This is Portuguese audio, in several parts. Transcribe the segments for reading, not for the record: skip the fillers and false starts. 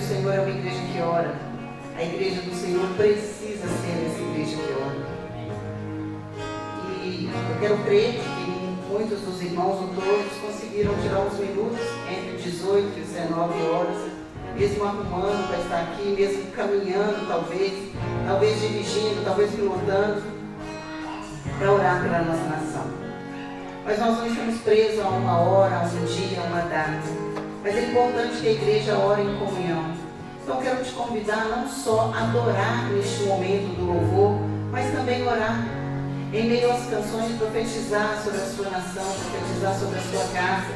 Senhor é uma igreja que ora. A igreja do Senhor precisa ser essa igreja que ora. E eu quero crer que muitos dos irmãos ou todos conseguiram tirar uns minutos entre 18 e 19 horas, mesmo arrumando para estar aqui, mesmo caminhando talvez dirigindo, talvez pilotando, para orar pela nossa nação. Mas nós não estamos presos a uma hora, a um dia, a uma data. Mas é importante que a igreja ore em comunhão. Então eu quero te convidar não só a adorar neste momento do louvor, mas também orar. Em meio às canções, profetizar sobre a sua nação, profetizar sobre a sua casa,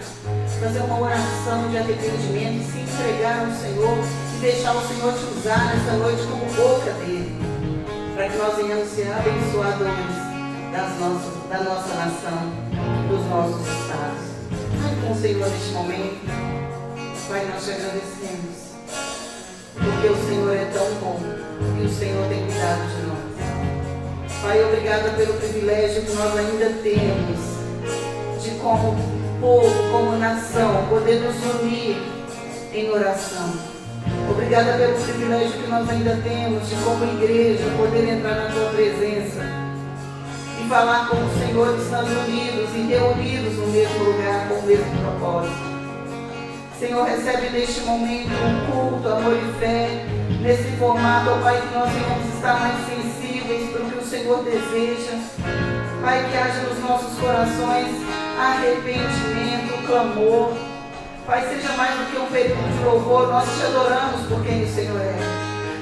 fazer uma oração de arrependimento, se entregar ao Senhor e deixar o Senhor te usar nessa noite como boca dele, para que nós venhamos ser abençoadores da nossa nação, dos nossos estados. Vai com o Senhor neste momento. Pai, nós te agradecemos, porque o Senhor é tão bom e o Senhor tem cuidado de nós. Pai, obrigada pelo privilégio que nós ainda temos de, como povo, como nação, poder nos unir em oração. Obrigada pelo privilégio que nós ainda temos de, como igreja, poder entrar na tua presença e falar com o Senhor, estando unidos e reunidos no mesmo lugar, com o mesmo propósito. Senhor, recebe neste momento um culto, amor e fé, nesse formato, ó Pai, que nós venhamos estar mais sensíveis para o que o Senhor deseja. Pai, que haja nos nossos corações arrependimento, clamor. Pai, seja mais do que um período de louvor, nós te adoramos por quem o Senhor é.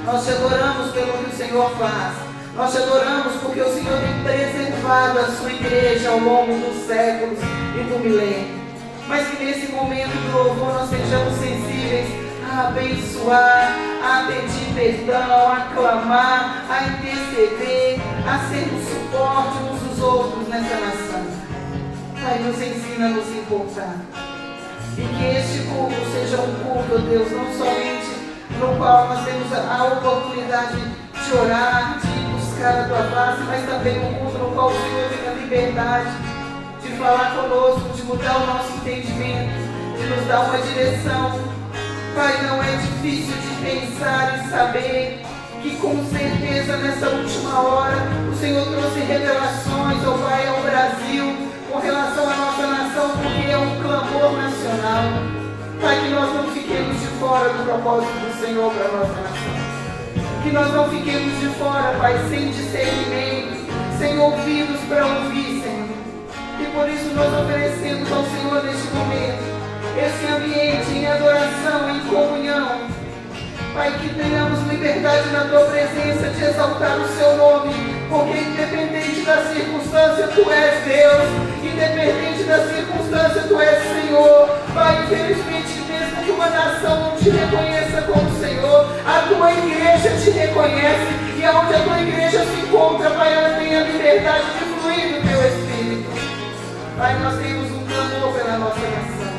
Nós te adoramos pelo que o Senhor faz. Nós te adoramos porque o Senhor tem preservado a sua igreja ao longo dos séculos e do milênio. Mas que nesse momento do louvor nós sejamos sensíveis a abençoar, a pedir perdão, a clamar, a interceder, a sermos suporte uns dos outros nessa nação. Pai, nos ensina a nos importar. E que este culto seja um culto, ó Deus, não somente no qual nós temos a oportunidade de orar, de buscar a tua face, mas também um culto no qual o Senhor tem a liberdade de falar conosco, de mudar o nosso entendimento, de nos dar uma direção. Pai, não é difícil de pensar e saber que com certeza nessa última hora o Senhor trouxe revelações, ó Pai, ao Brasil, com relação à nossa nação, porque é um clamor nacional. Pai, que nós não fiquemos de fora do propósito do Senhor para a nossa nação. Que nós não fiquemos de fora, Pai, sem discernimento, sem ouvidos para ouvir, Senhor. E por isso nós oferecemos ao Senhor neste momento esse ambiente em adoração, em comunhão. Pai, que tenhamos liberdade na tua presença de exaltar o seu nome, porque independente da circunstância, tu és Deus, independente da circunstância, tu és Senhor. Pai, infelizmente, mesmo que uma nação não te reconheça como Senhor, a tua igreja te reconhece, e aonde a tua igreja se encontra, Pai, ela tem a liberdade de fluir do teu Espírito. Pai, nós temos um clamor pela nossa nação,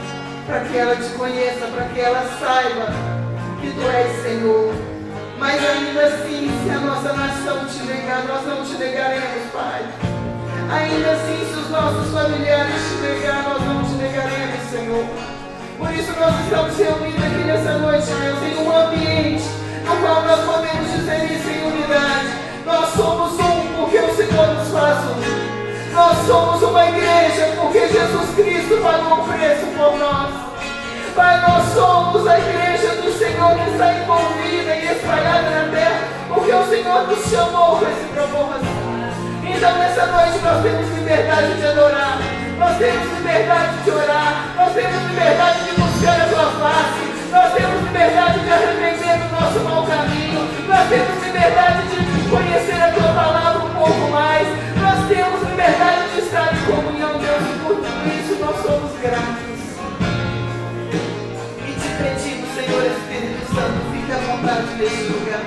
para que ela te conheça, para que ela saiba que tu és Senhor. Mas ainda assim, se a nossa nação te negar, nós não te negaremos, Pai. Ainda assim, se os nossos familiares te negar, nós não te negaremos, Senhor. Por isso nós estamos reunidos aqui nessa noite, Deus, em um ambiente no qual nós podemos dizer isso em unidade. Nós somos um porque o Senhor nos faz um. Nós somos uma igreja porque Jesus Cristo pagou o preço por nós. Pai, nós somos a igreja do Senhor que está envolvida e espalhada na terra, porque o Senhor nos chamou para esse propósito. Então nessa noite nós temos liberdade de adorar, nós temos liberdade de orar, nós temos liberdade de buscar a tua face, nós temos liberdade de arrepender do nosso mau caminho, nós temos liberdade de conhecer a tua palavra um pouco mais, nós temos liberdade de estar em comunhão, Deus, e por tudo isso nós somos gratos. Pedimos, Senhor Espírito Santo, fique à vontade neste lugar.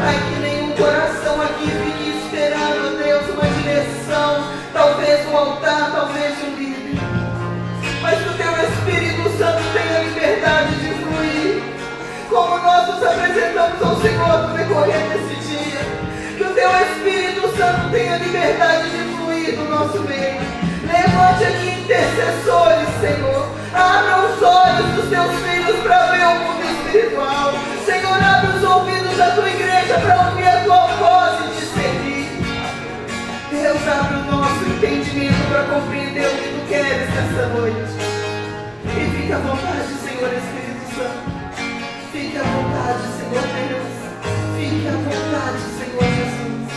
Pai, que nenhum coração aqui fique esperando, Deus, uma direção, talvez um altar, talvez um líder. Mas que o teu Espírito Santo tenha liberdade de fluir, como nós nos apresentamos ao Senhor no decorrer desse dia. Que o teu Espírito Santo tenha liberdade de fluir no nosso meio. Levante aqui intercessores, Senhor. Abra os olhos dos teus filhos para ver o mundo espiritual. nessa noite. E fique à vontade, Senhor Espírito Santo. Fique à vontade, Senhor Deus. Fique à vontade, Senhor Jesus,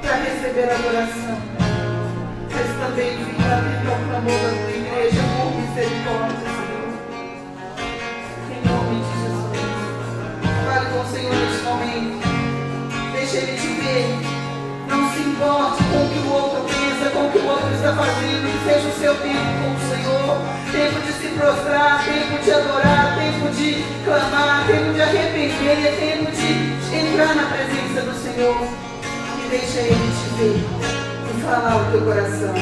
para receber a adoração. Mas também fique atento ao clamor da tua igreja por misericórdia, Senhor. Em nome de Jesus. Fale com o Senhor neste momento. Deixe Ele te ver. Não se importe com o que o outro pensa, com o que o outro está fazendo. Que seja o seu tempo com o Senhor. Tempo de se prostrar, tempo de adorar, tempo de clamar, tempo de arrepender, tempo de entrar na presença do Senhor. E deixa Ele te ver e falar o teu coração.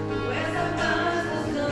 Tu és a paz dos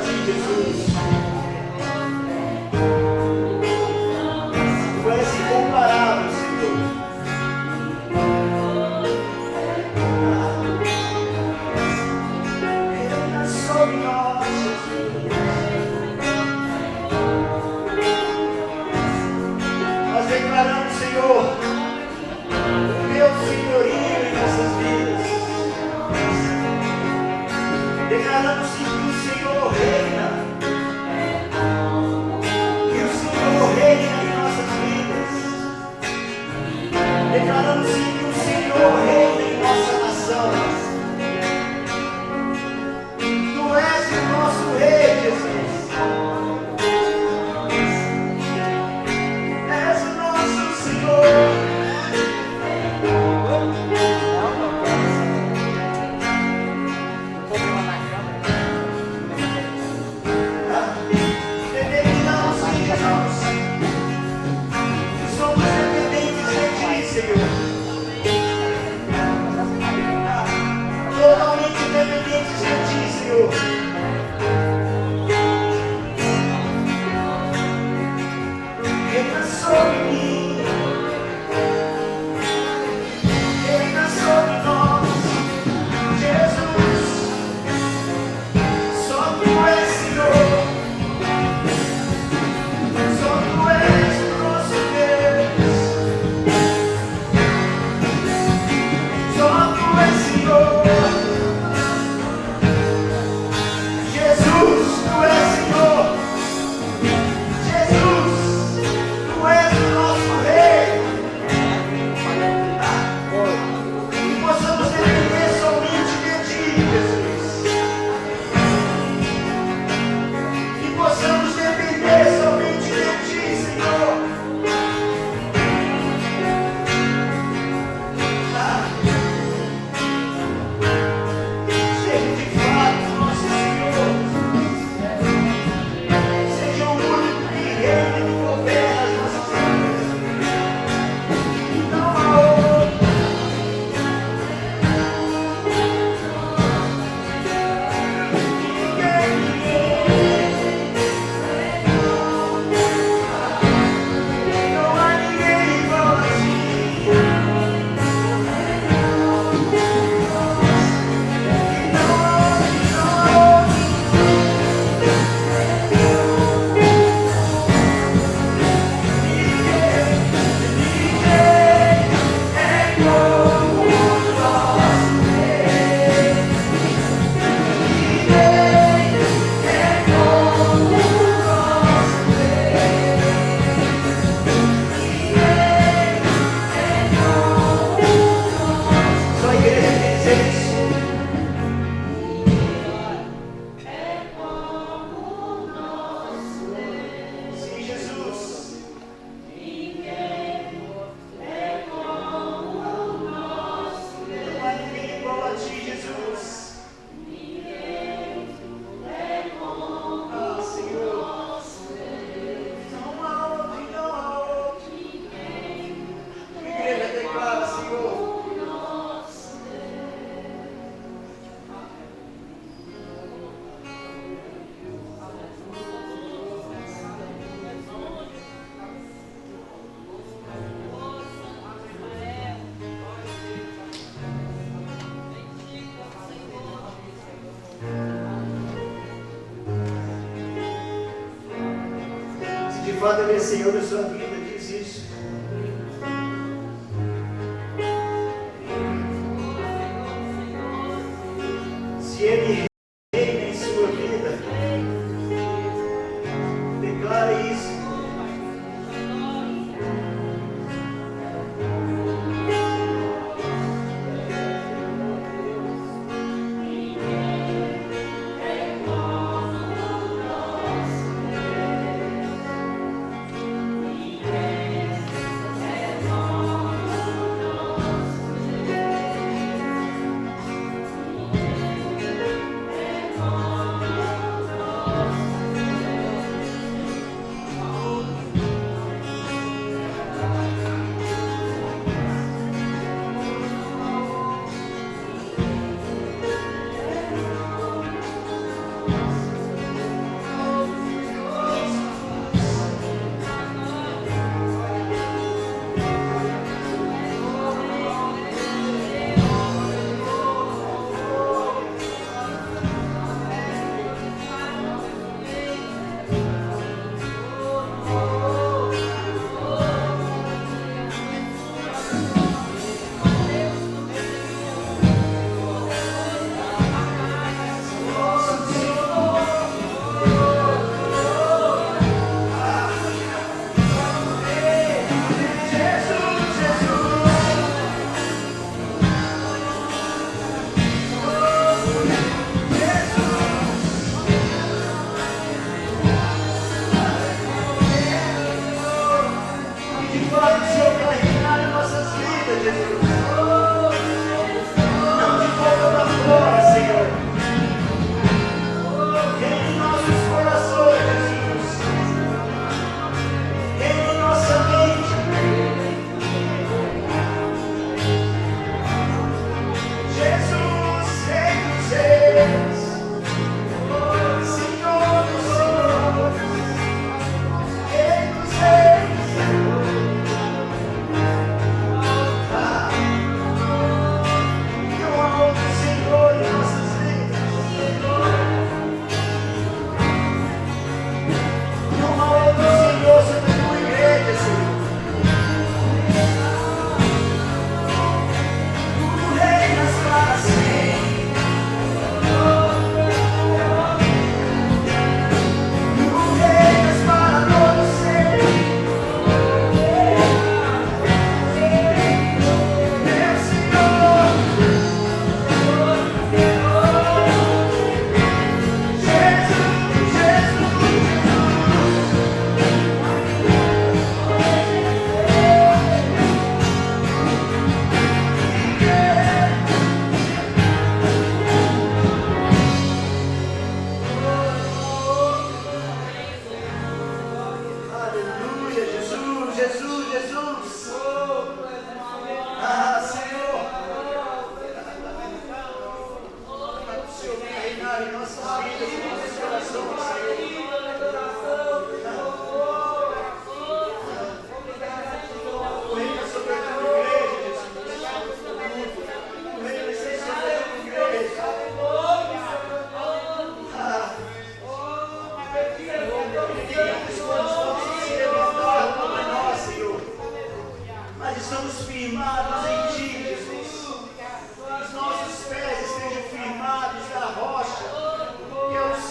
ti, Jesus. Tu és incomparável, Senhor. Reina sobre nós, Jesus. Nós declaramos, Senhor, o teu senhorio em nossas vidas. Declaramos que o Senhor reina. Que o Senhor reina em nossas vidas. Declaramos que o Senhor reina em nossa nação. Tu és o nosso Rei, Jesus. És o nosso Senhor. Totalmente dependentes de ti, Senhor. Reina sobre mim. Reina sobre nós, Jesus. Só tu és, Senhor. Só tu és o nosso Deus. Só tu és, Senhor. Jesus, tu és Senhor. Jesus, tu és o nosso Rei. E possamos depender somente de ti, Jesus. E possamos depender somente de ti, Senhor. Seja de fato nosso Senhor. Seja o único que reina e que governa as nossas vidas. Não há outro. Não há ninguém igual a ti. Não há outro. Só a igreja tem que dizer isso. Sim, Jesus. Não há ninguém igual a ti, Jesus. Ah, Senhor. Não há outro, não há outro. A igreja declara, Senhor. Se de fato ele é Senhor da sua vida, diz isso. Se ele reina em sua vida, declare isso. em nossas vidas, em nossos corações, Senhor. Reina sobre a tua igreja, Jesus. Reina sobre a tua igreja. Pedimos quando vamos se levantar como é nós, Senhor. Mas estamos firmados em Ti, Jesus. Os nossos pés estejam firmados na rocha, que é o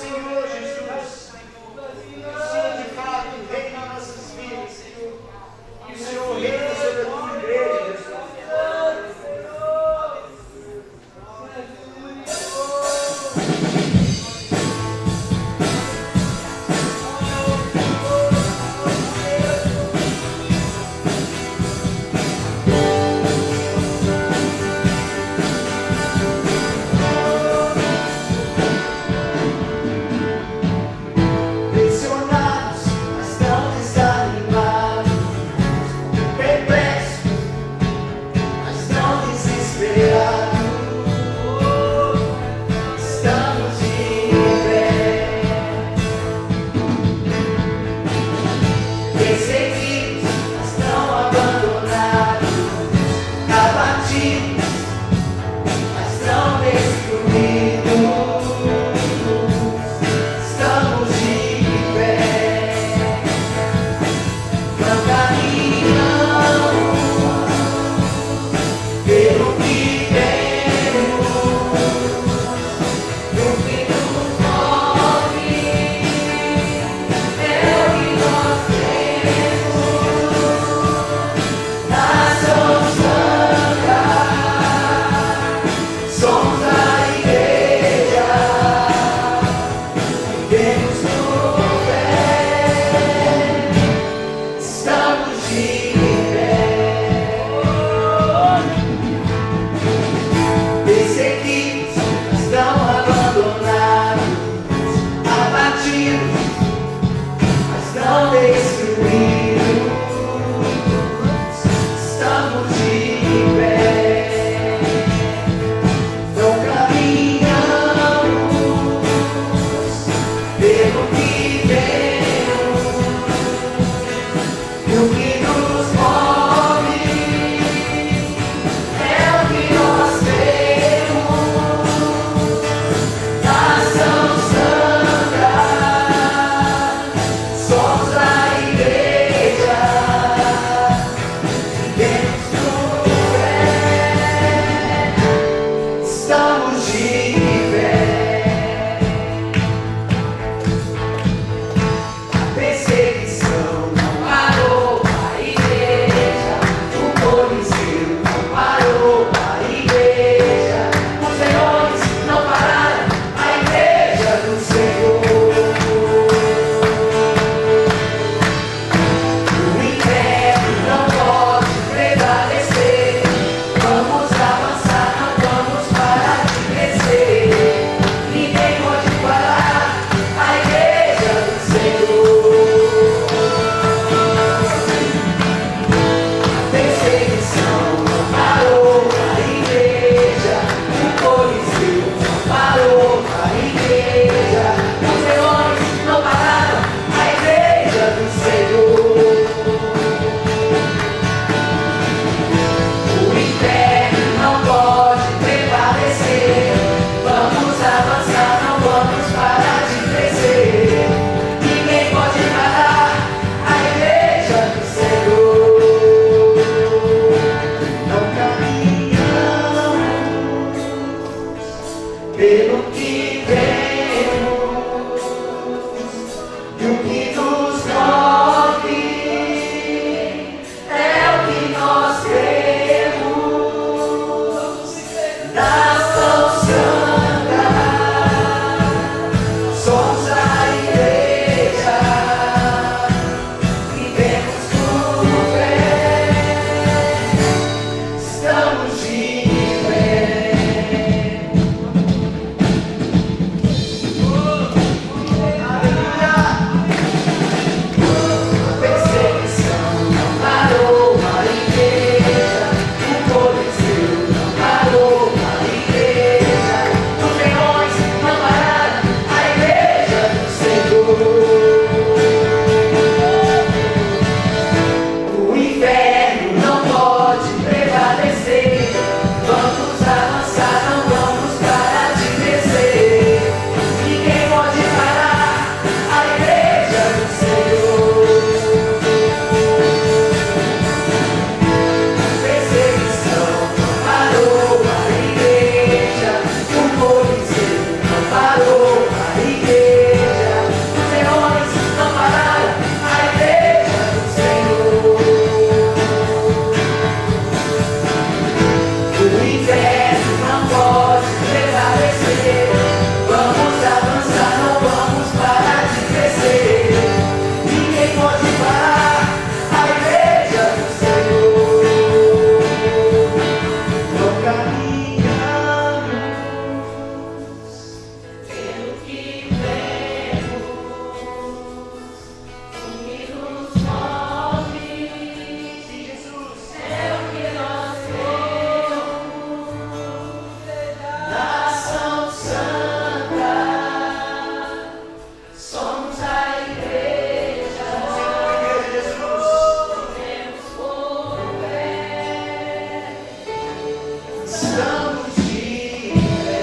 estamos de pé.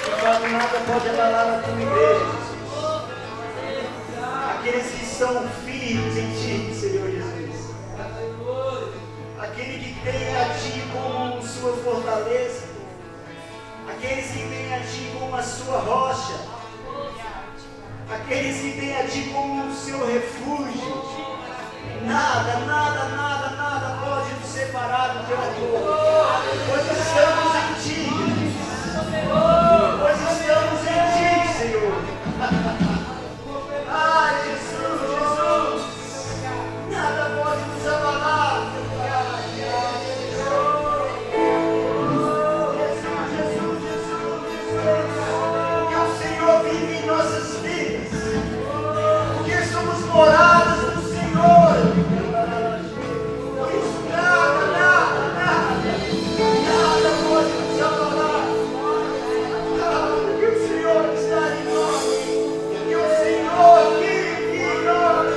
De fato, nada pode abalar a tua igreja, Jesus. Aqueles que estão firmes em Ti, Senhor Jesus. Aquele que tem a Ti como sua fortaleza. Aqueles que têm a Ti como a sua rocha. Aqueles que têm a Ti como o seu refúgio. Nada, nada, nada, nada pode nos separar do Teu amor. Pois estamos em Ti. Pois estamos em Ti, Senhor. Ai, Jesus, Jesus. Nada pode nos abalar. Vive em nossas vidas, porque somos moradas do Senhor. Por isso nada, nada, nada, nada pode nos abalar. Que o Senhor está em nós, que o Senhor vive em nós.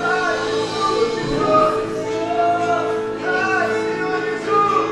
Ai, Jesus, Jesus. Ai, Senhor Jesus.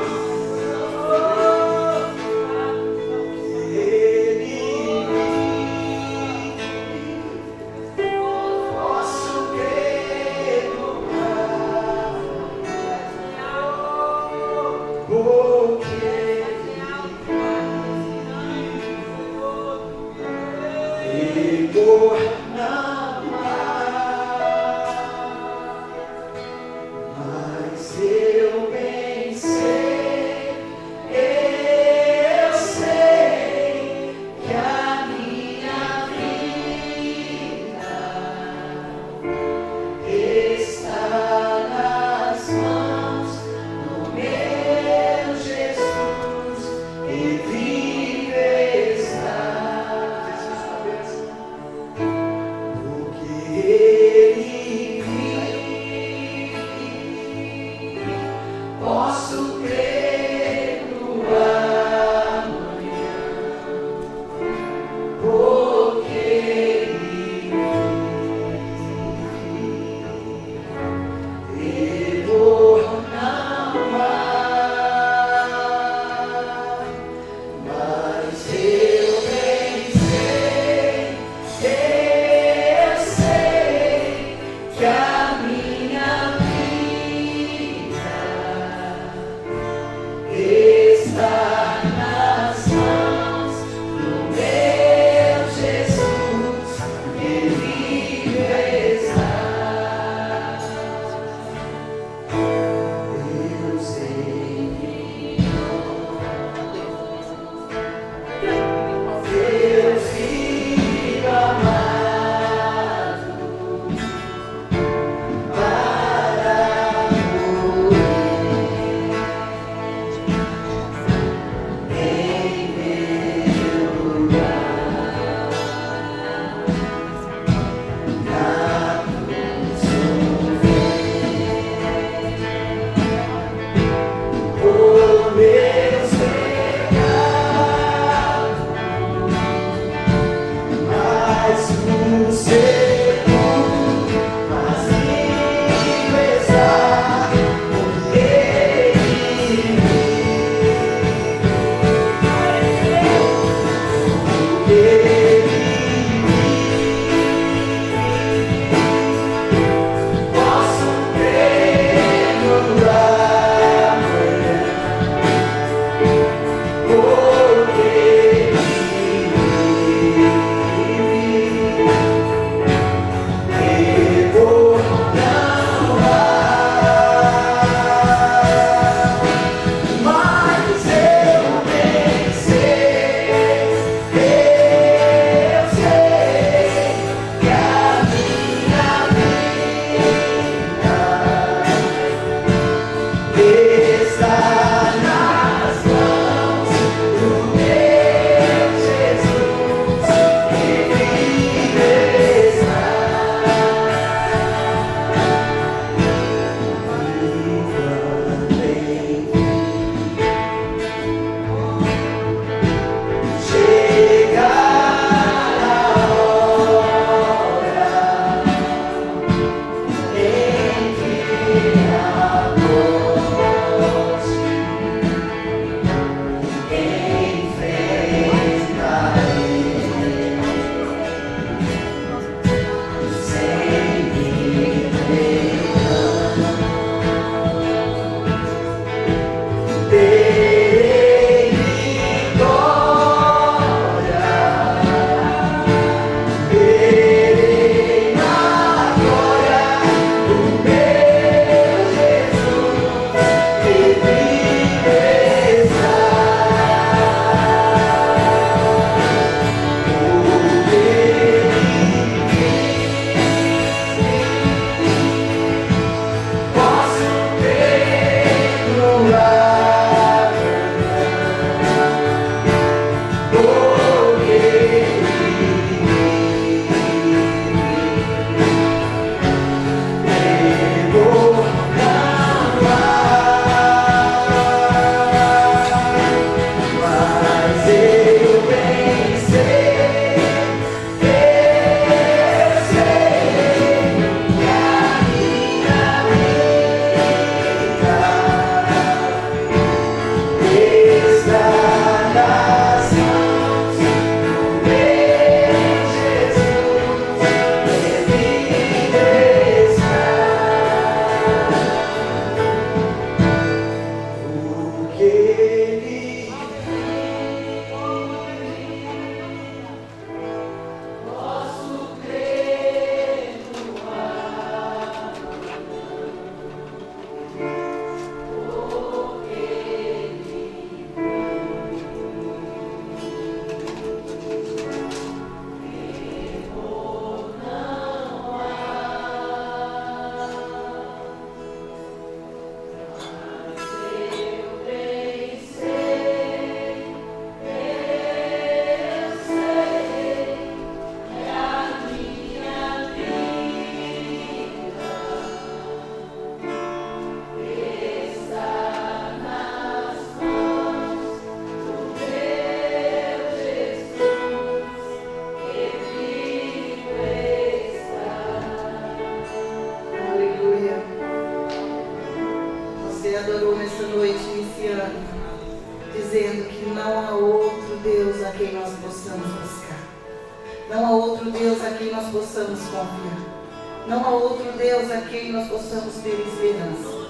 possamos confiar. Não há outro Deus a quem nós possamos ter esperança.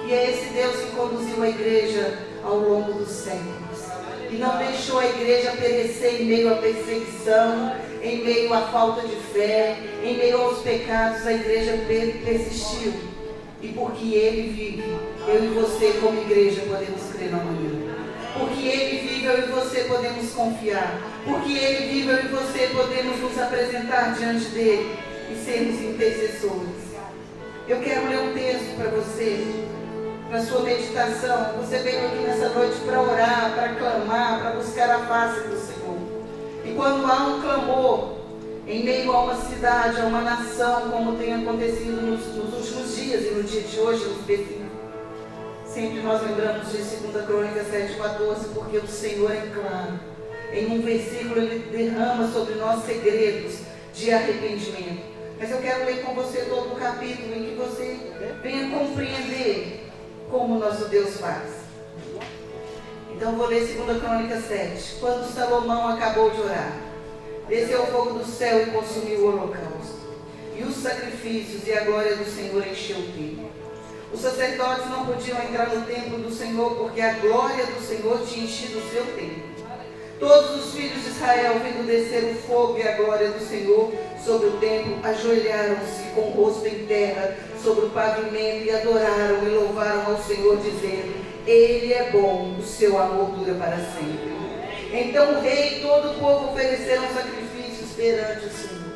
E é esse Deus que conduziu a igreja ao longo dos séculos. E não deixou a igreja perecer em meio à perseguição, em meio à falta de fé, em meio aos pecados. A igreja persistiu. E porque Ele vive, eu e você como igreja podemos crer no amanhã. Porque Ele vive, eu e você podemos confiar. Porque Ele vive, eu e você podemos nos apresentar diante dEle e sermos intercessores. Eu quero ler um texto para você, para sua meditação. Você veio aqui nessa noite para orar, para clamar, para buscar a face do Senhor. E quando há um clamor em meio a uma cidade, a uma nação, como tem acontecido nos últimos dias e no dia de hoje, no específico, sempre nós lembramos de 2 Crônicas 7,14, porque o Senhor é claro. Em um versículo Ele derrama sobre nós segredos de arrependimento. Mas eu quero ler com você todo o capítulo em que você venha compreender como o nosso Deus faz. Então vou ler 2 Crônicas 7. Quando Salomão acabou de orar, desceu o fogo do céu e consumiu o holocausto, e os sacrifícios, e a glória do Senhor encheu o templo. Os sacerdotes não podiam entrar no templo do Senhor, porque a glória do Senhor tinha enchido o seu templo. Todos os filhos de Israel, vendo descer o fogo e a glória do Senhor sobre o templo, ajoelharam-se com o rosto em terra sobre o pavimento e adoraram e louvaram ao Senhor, dizendo: Ele é bom, o seu amor dura para sempre. Então o rei e todo o povo ofereceram sacrifícios perante o Senhor.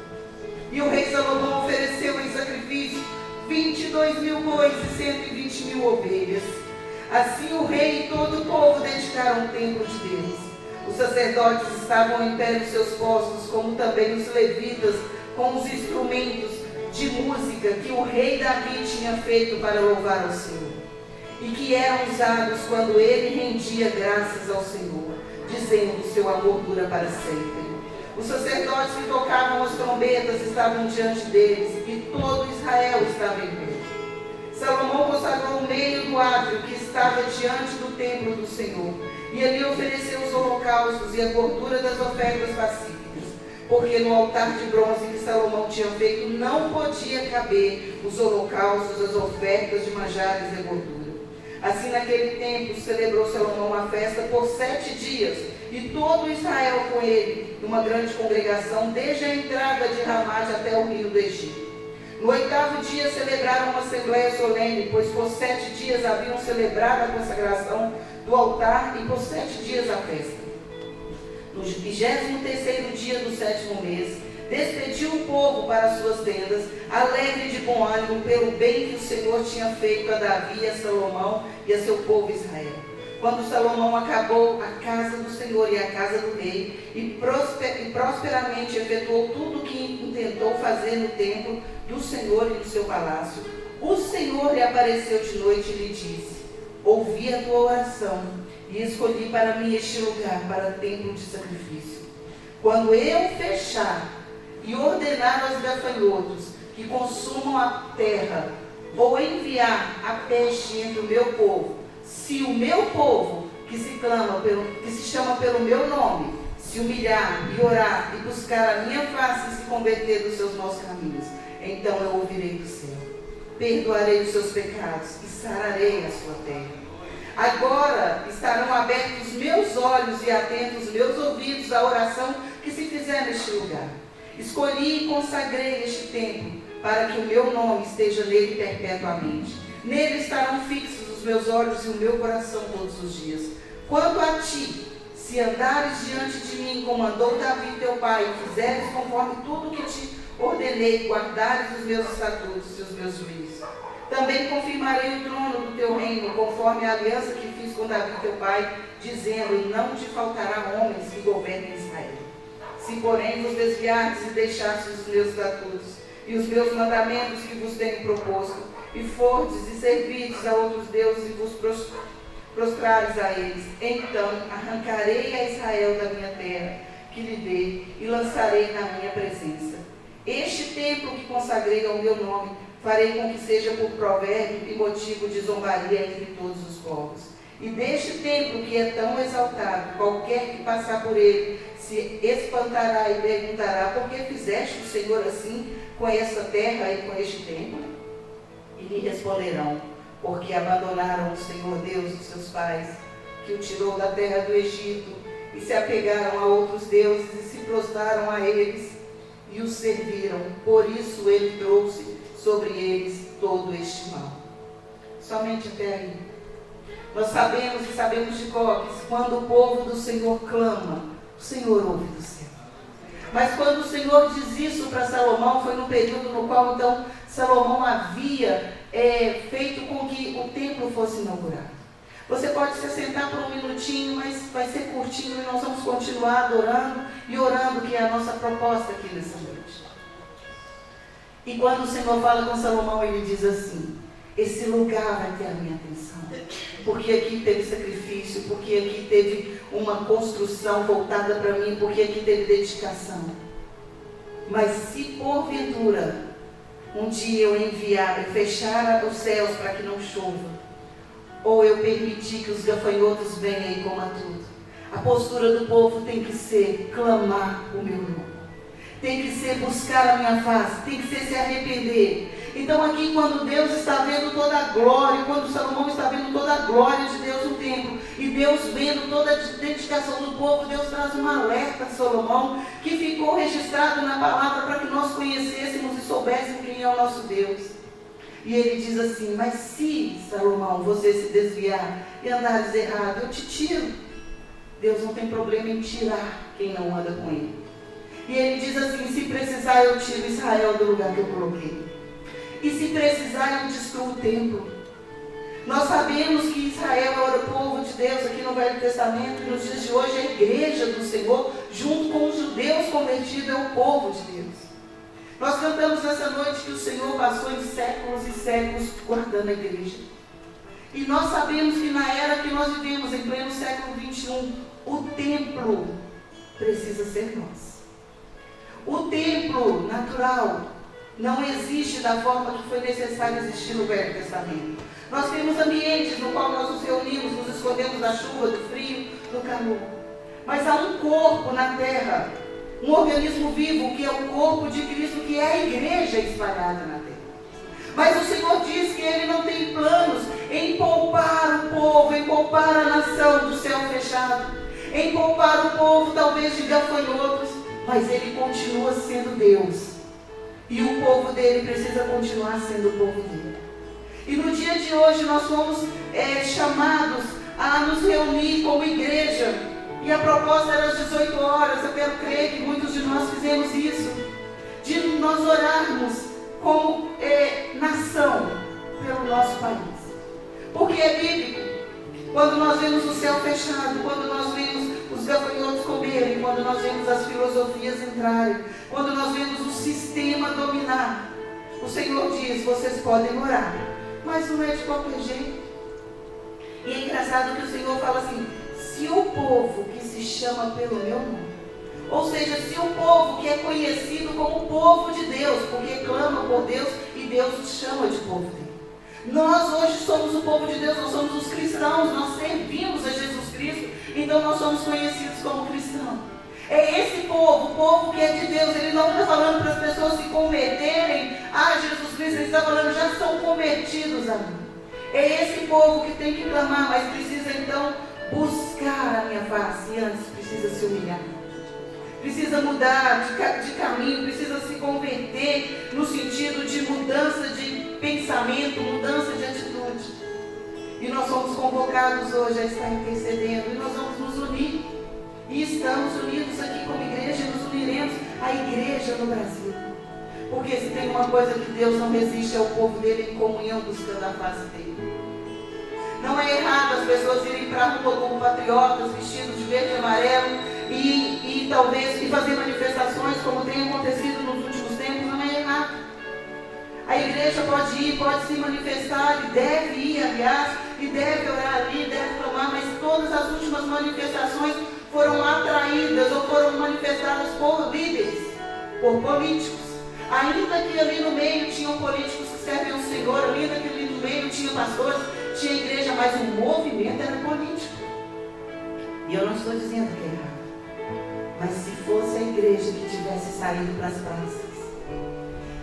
E o rei Salomão ofereceu em sacrifício 22.000 bois e 120.000 ovelhas. Assim o rei e todo o povo dedicaram o templo de Deus. Os sacerdotes estavam em pé nos seus postos, como também os levitas, com os instrumentos de música que o rei Davi tinha feito para louvar ao Senhor, e que eram usados quando ele rendia graças ao Senhor, dizendo: seu amor dura para sempre. Os sacerdotes que tocavam as trombetas estavam diante deles, e todo Israel estava em pé. Salomão consagrou o meio do átrio que estava diante do templo do Senhor, e ali ofereceu os holocaustos e a gordura das ofertas pacíficas, porque no altar de bronze que Salomão tinha feito não podia caber os holocaustos, as ofertas de manjares e gordura. Assim, naquele tempo, celebrou Salomão uma festa por 7 dias, e todo Israel com ele, numa grande congregação, desde a entrada de Ramate até o rio do Egito. No 8º dia celebraram uma assembleia solene, pois por 7 dias haviam celebrado a consagração do altar e por 7 dias a festa. No 23º dia do 7º mês, despediu o povo para suas tendas, alegre de bom ânimo pelo bem que o Senhor tinha feito a Davi, a Salomão e a seu povo Israel. Quando Salomão acabou a casa do Senhor e a casa do rei, e prosperamente efetuou tudo o que intentou fazer no templo do Senhor e no seu palácio, o Senhor lhe apareceu de noite e lhe disse: ouvi a tua oração e escolhi para mim este lugar para templo de sacrifício. Quando eu fechar e ordenar aos gafanhotos que consumam a terra, vou enviar a peste entre o meu povo. Se o meu povo, que se chama pelo meu nome, se humilhar e orar e buscar a minha face e se converter dos seus maus caminhos, então eu ouvirei do céu, perdoarei os seus pecados e sararei a sua terra. Agora estarão abertos meus olhos e atentos meus ouvidos à oração que se fizer neste lugar. Escolhi e consagrei este templo, para que o meu nome esteja nele perpetuamente. Nele estarão fixos os meus olhos e o meu coração todos os dias. Quanto a ti, se andares diante de mim, como andou Davi teu pai, e fizeres conforme tudo que te ordenei, guardares os meus estatutos e os meus juízos, também confirmarei o trono do teu reino, conforme a aliança que fiz com Davi teu pai, dizendo: não te faltará homens que governem Israel. Se porém vos desviardes e deixastes os meus estatutos e os meus mandamentos que vos tenho proposto, e fordes e servirdes a outros deuses e vos prostrares a eles, então arrancarei a Israel da minha terra que lhe dei e lançarei na minha presença. Este templo que consagrei ao meu nome, farei com que seja por provérbio e motivo de zombaria entre todos os povos. E deste templo que é tão exaltado, qualquer que passar por ele se espantará e perguntará: por que fizeste o Senhor assim com essa terra e com este templo? E lhe responderão: porque abandonaram o Senhor Deus dos seus pais, que o tirou da terra do Egito, e se apegaram a outros deuses e se prostraram a eles e os serviram. Por isso ele trouxe sobre eles todo este mal. Somente até aí. Nós sabemos e sabemos de cor que quando o povo do Senhor clama, o Senhor ouve do céu. Mas quando o Senhor diz isso para Salomão, foi no período no qual então Salomão havia feito com que o templo fosse inaugurado. Você pode se sentar por um minutinho, mas vai ser curtinho e nós vamos continuar adorando e orando, que é a nossa proposta aqui nessa noite. E quando o Senhor fala com Salomão, ele diz assim: esse lugar vai ter a minha atenção, porque aqui teve sacrifício, porque aqui teve uma construção voltada para mim, porque aqui teve dedicação. Mas se porventura um dia eu enviar e fechar os céus para que não chova, ou eu permitir que os gafanhotos venham e comam tudo, a postura do povo tem que ser clamar o meu nome, tem que ser buscar a minha face, tem que ser se arrepender. Então aqui, quando Deus está vendo toda a glória, quando Salomão está vendo toda a glória de Deus no templo, e Deus vendo toda a dedicação do povo, Deus traz um alerta a Salomão, que ficou registrado na palavra para que nós conhecêssemos e soubéssemos quem é o nosso Deus. E ele diz assim: mas se, Salomão, você se desviar e andares errado, eu te tiro. Deus não tem problema em tirar quem não anda com ele. E ele diz assim: se precisar eu tiro Israel do lugar que eu coloquei. E se precisar eu destruo o templo. Nós sabemos que Israel era o povo de Deus aqui no Velho Testamento, e nos dias de hoje a igreja do Senhor, junto com os judeus convertidos, é o povo de Deus. Nós cantamos nessa noite que o Senhor passou em séculos e séculos guardando a igreja. E nós sabemos que na era que nós vivemos, em pleno século XXI, o templo precisa ser nós. O templo natural não existe da forma que foi necessário existir no Velho Testamento. Nós temos ambientes no qual nós nos reunimos, nos escondemos da chuva, do frio, do calor. Mas há um corpo na terra, um organismo vivo, que é o corpo de Cristo, que é a igreja espalhada na terra. Mas o Senhor diz que Ele não tem planos em poupar o povo, em poupar a nação do céu fechado, em poupar o povo talvez de gafanhotos, mas Ele continua sendo Deus. E o povo dele precisa continuar sendo o povo dele. E no dia de hoje nós fomos chamados a nos reunir como igreja. E a proposta era às 18 horas. Eu quero crer que muitos de nós fizemos isso. De nós orarmos como nação pelo nosso país. Porque é bíblico. Quando nós vemos o céu fechado, quando nós vemos os gafanhotos comerem, quando nós vemos as filosofias entrarem, quando nós vemos o sistema dominar, o Senhor diz: vocês podem orar, mas não é de qualquer jeito. E é engraçado que o Senhor fala assim: se o povo que se chama pelo meu nome, ou seja, se o povo que é conhecido como povo de Deus, porque clama por Deus e Deus os chama de povo dele. Nós hoje somos o povo de Deus, nós somos os cristãos, nós servimos a Jesus Cristo, então nós somos conhecidos como cristãos. É esse povo, o povo que é de Deus. Ele não está falando para as pessoas se converterem a Jesus Cristo, ele está falando: já são convertidos a mim. É esse povo que tem que clamar, mas precisa então buscar a minha face, e antes precisa se humilhar. Precisa mudar de caminho, precisa se converter no sentido de mudança de pensamento, mudança de atitude. E nós somos convocados hoje a estar intercedendo, e nós vamos nos unir. E estamos unidos aqui como igreja, e nos uniremos à igreja no Brasil. Porque se tem uma coisa que Deus não resiste, é o povo dele em comunhão buscando a face dele. Não é errado as pessoas irem para a rua como patriotas, vestidos de verde e amarelo, e talvez fazer manifestações como tem acontecido nos últimos tempos. Não é errado. A igreja pode ir, pode se manifestar, e deve ir, aliás, e deve orar ali, deve clamar, mas todas as últimas manifestações foram atraídas ou foram manifestadas por líderes, por políticos. Ainda que ali no meio tinham políticos que servem ao Senhor, ainda que ali no meio tinha pastores, tinha igreja, mas o movimento era político. E eu não estou dizendo que é errado. Mas se fosse a igreja que tivesse saído para as praças,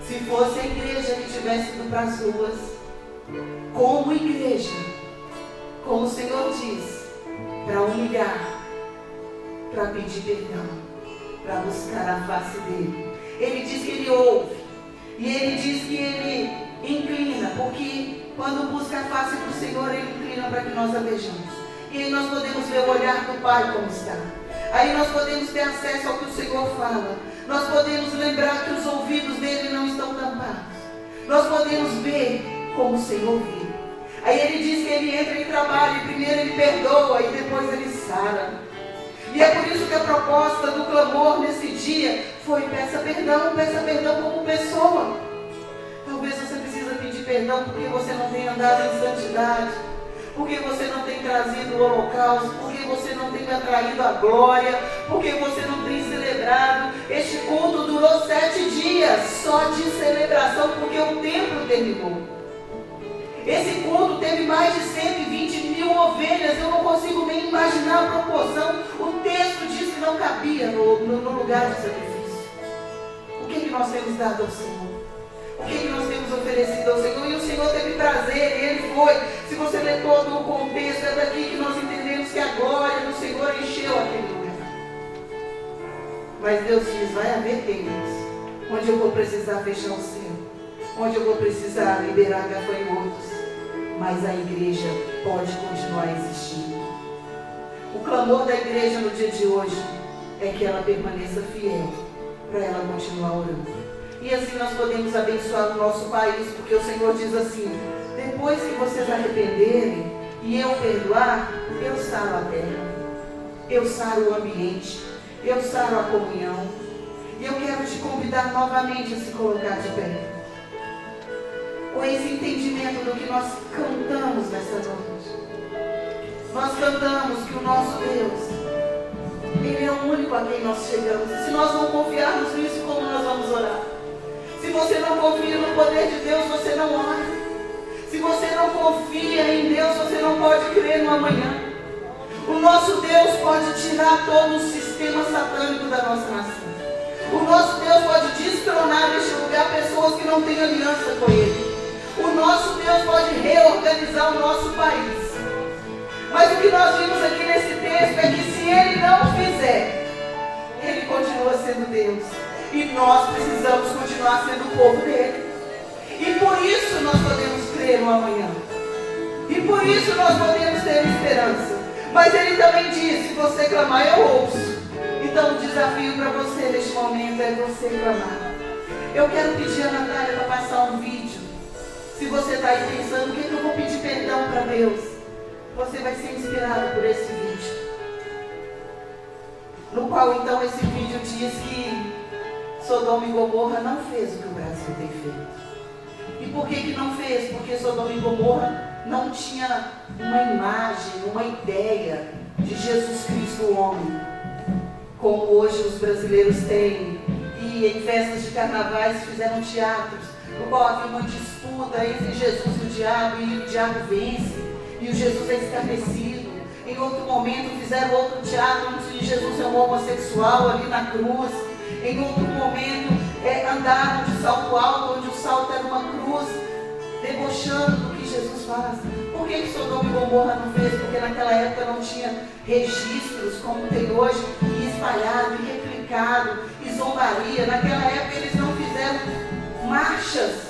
se fosse a igreja que tivesse ido para as ruas, como igreja, como o Senhor diz, para humilhar, para pedir perdão, para buscar a face dele. Ele diz que ele ouve, e ele diz que ele inclina, porque quando busca a face do Senhor, ele inclina para que nós a vejamos. E aí nós podemos ver o olhar do Pai como está. Aí nós podemos ter acesso ao que o Senhor fala. Nós podemos lembrar que os ouvidos dele não estão tampados. Nós podemos ver como o Senhor vê. Aí ele diz que ele entra em trabalho, e primeiro ele perdoa e depois ele sara. E é por isso que a proposta do clamor nesse dia foi: peça perdão como pessoa. Talvez você precisa pedir perdão porque você não tem andado em santidade, porque você não tem trazido o holocausto, porque você não tem atraído a glória, porque você não tem celebrado. Este culto durou 7 dias só de celebração, porque o templo terminou. Esse culto teve mais de 120.000 ovelhas. Eu não consigo nem imaginar a proporção. O texto diz que não cabia no lugar de sacrifício. O que nós temos dado ao Senhor? O que nós temos oferecido ao Senhor? E o Senhor teve prazer, e Ele foi. Se você ler todo o contexto, é daqui que nós entendemos que a glória do Senhor encheu aquele lugar. Mas Deus diz: vai haver tempos onde eu vou precisar fechar o céu, onde eu vou precisar liberar gafanhotos, mas a igreja pode continuar existindo. O clamor da igreja no dia de hoje é que ela permaneça fiel, para ela continuar orando. E assim nós podemos abençoar o nosso país, porque o Senhor diz assim: depois que vocês arrependerem e eu perdoar, eu saro a terra, eu saro o ambiente, eu saro a comunhão. E eu quero te convidar novamente a se colocar de pé, com esse entendimento do que nós cantamos nessa noite. Nós cantamos que o nosso Deus, Ele é o único a quem nós chegamos. E se nós não confiarmos nisso, como nós vamos orar? Se você não confia no poder de Deus, você não ora. Se você não confia em Deus, você não pode crer no amanhã. O nosso Deus pode tirar todo o sistema satânico da nossa nação. O nosso Deus pode destronar neste lugar pessoas que não têm aliança com Ele. O nosso Deus pode reorganizar o nosso país. Mas o que nós vimos aqui nesse texto é que se Ele não fizer, Ele continua sendo Deus. E nós precisamos continuar sendo o povo dele. E por isso nós podemos crer no amanhã. E por isso nós podemos ter esperança. Mas Ele também diz: se você clamar, eu ouço. Então o desafio para você neste momento é você clamar. Eu quero pedir a Natália para passar um vídeo. Se você está aí pensando: o que eu vou pedir perdão para Deus? Você vai ser inspirado por esse vídeo. No qual então esse vídeo diz que Sodoma e Gomorra não fez o que o Brasil tem feito. E por que não fez? Porque Sodoma e Gomorra não tinha uma imagem, uma ideia de Jesus Cristo, o homem, como hoje os brasileiros têm. E em festas de carnavais fizeram teatros, no qual havia uma disputa entre Jesus e o diabo vence, e o Jesus é escarnecido. Em outro momento fizeram outro teatro onde Jesus é um homossexual ali na cruz. Em outro momento andaram de salto alto, onde o salto era uma cruz, debochando do que Jesus faz. Por que Sodoma e Gomorra não fez? Porque naquela época não tinha registros como tem hoje, e espalhado, e replicado, e zombaria. Naquela época eles não fizeram marchas,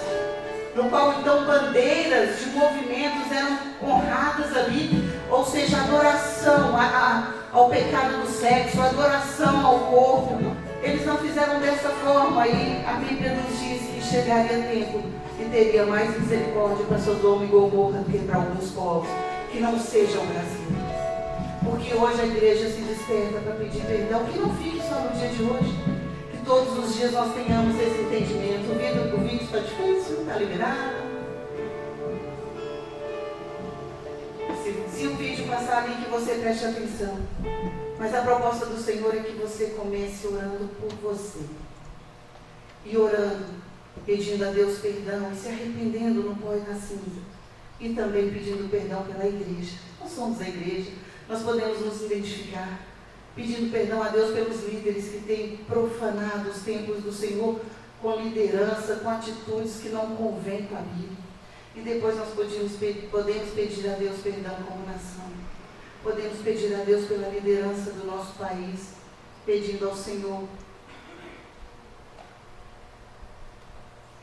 no qual então bandeiras de movimentos eram honradas ali, ou seja, adoração ao pecado do sexo, adoração ao corpo. Eles não fizeram dessa forma. E a Bíblia nos diz que chegaria tempo que teria mais misericórdia para Sodoma e Gomorra do que para alguns povos que não sejam o Brasil. Porque hoje a igreja se desperta para pedir perdão. Que não fique só no dia de hoje, que todos os dias nós tenhamos esse entendimento. O vídeo está difícil, está liberado. Se o vídeo passar ali, que você preste atenção. Mas a proposta do Senhor é que você comece orando por você. E orando, pedindo a Deus perdão, e se arrependendo no pó e na cinza. E também pedindo perdão pela igreja. Nós somos a igreja, nós podemos nos identificar. pedindo perdão a Deus pelos líderes que têm profanado os templos do Senhor com liderança, com atitudes que não convêm com a Bíblia. E depois nós podemos pedir a Deus perdão como nação. Podemos pedir a Deus pela liderança do nosso país, pedindo ao Senhor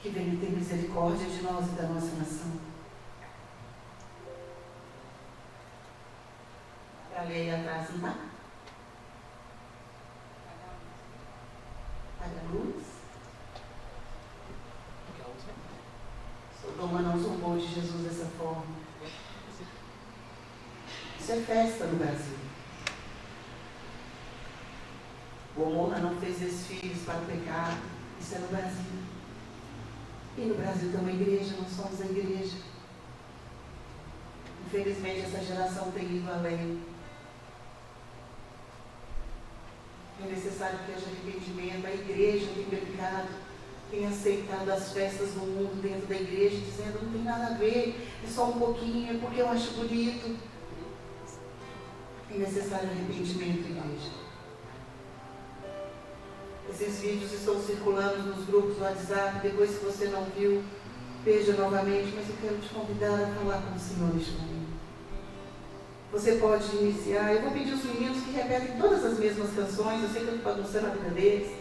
que venha ter misericórdia de nós e da nossa nação. Para ler aí atrás, não tá? Apaga a luz. Sodoma não zombou de Jesus dessa forma. Isso é festa no Brasil. Gomorra não fez desfiles para o pecado. Isso é no Brasil. E no Brasil tem uma igreja, nós somos a igreja. Infelizmente essa geração tem ido além. É necessário que haja arrependimento. A igreja tem brincado, tem aceitado as festas do mundo dentro da igreja, dizendo não tem nada a ver, é só um pouquinho, é porque eu acho bonito. É necessário arrependimento, igreja. Esses vídeos estão circulando nos grupos do WhatsApp. Depois, se você não viu, veja novamente. Mas eu quero te convidar a falar com o Senhor neste momento. Você pode iniciar. Eu vou pedir aos meninos que repetem todas as mesmas canções. Eu sei que eu estou bagunçando a vida deles.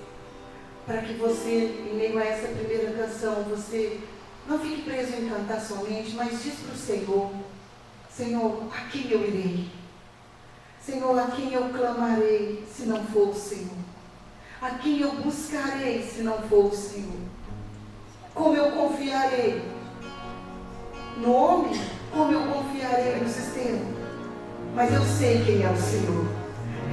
Para que você, em meio a essa primeira canção, você não fique preso em cantar somente, mas diz para o Senhor: Senhor, a quem eu irei? Senhor, a quem eu clamarei, se não for o Senhor? A quem eu buscarei, se não for o Senhor? Como eu confiarei no homem? Como eu confiarei no sistema? Mas eu sei quem é o Senhor.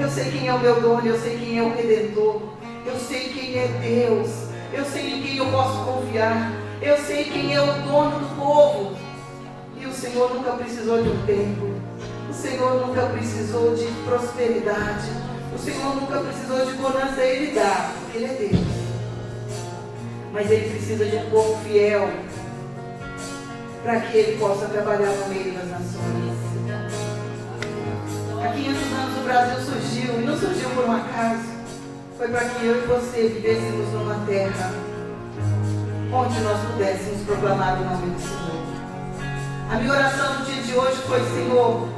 Eu sei quem é o meu dono, eu sei quem é o Redentor. Eu sei quem é Deus. Eu sei em quem eu posso confiar. Eu sei quem é o dono do povo. E o Senhor nunca precisou de um templo. O Senhor nunca precisou de prosperidade. O Senhor nunca precisou de bonança. Ele dá, porque Ele é Deus. Mas Ele precisa de um povo fiel, para que Ele possa trabalhar no meio das nações. Há 500 anos o Brasil surgiu, e não surgiu por um acaso. Foi para que eu e você vivêssemos numa terra onde nós pudéssemos proclamar o nome do Senhor. A minha oração no dia de hoje foi: Senhor,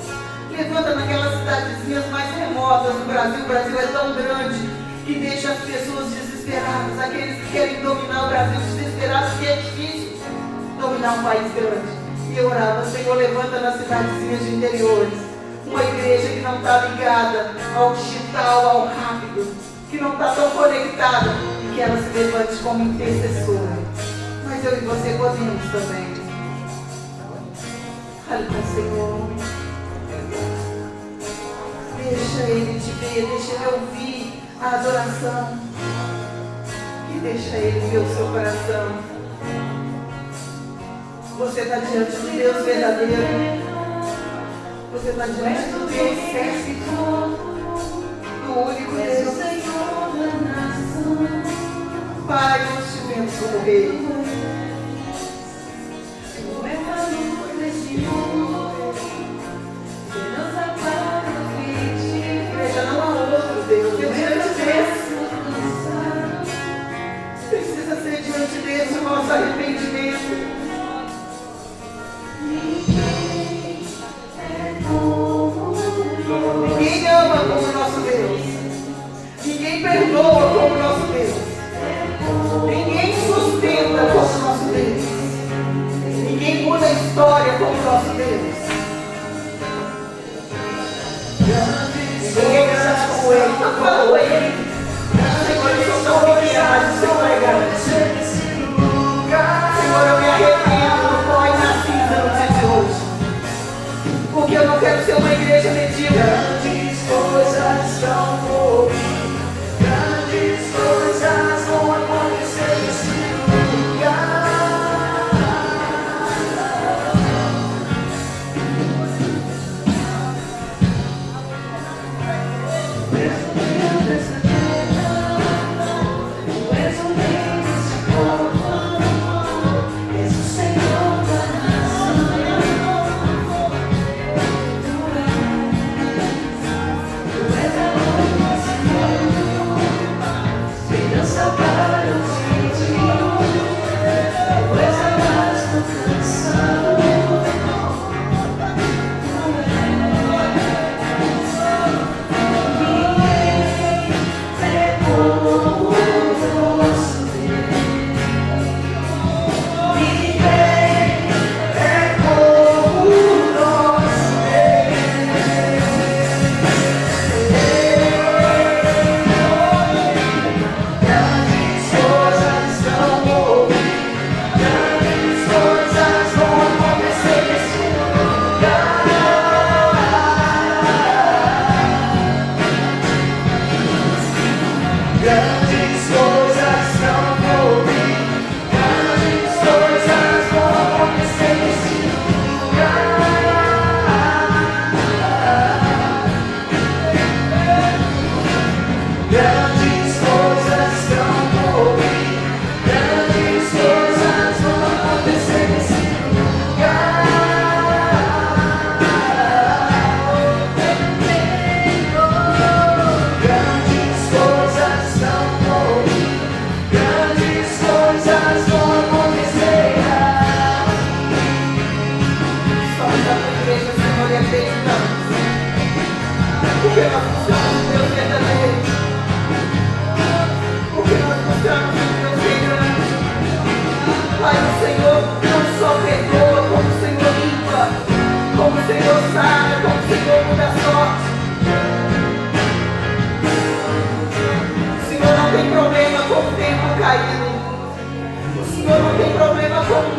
levanta naquelas cidadezinhas mais remotas do Brasil. O Brasil é tão grande que deixa as pessoas desesperadas. Aqueles que querem dominar o Brasil desesperados, porque é difícil dominar um país grande. E eu orava: Senhor, levanta nas cidadezinhas de interiores uma igreja que não está ligada ao digital, ao rápido, que não está tão conectada, e que ela se levante como intercessora. Mas eu e você podemos também. Fale com o Senhor. Deixa Ele te ver, deixa Ele ouvir a adoração. E deixa Ele ver o seu coração. Você está diante de Deus verdadeiro. Você está diante do Deus certo, do único Deus. Pai, nós te vemos como Rei. Veja, não há outro Deus. Eu diante desse. Precisa ser diante desse o nosso arrependimento. Ninguém ama como o nosso Deus. Ninguém perdoa como o nosso Deus. Ninguém sustenta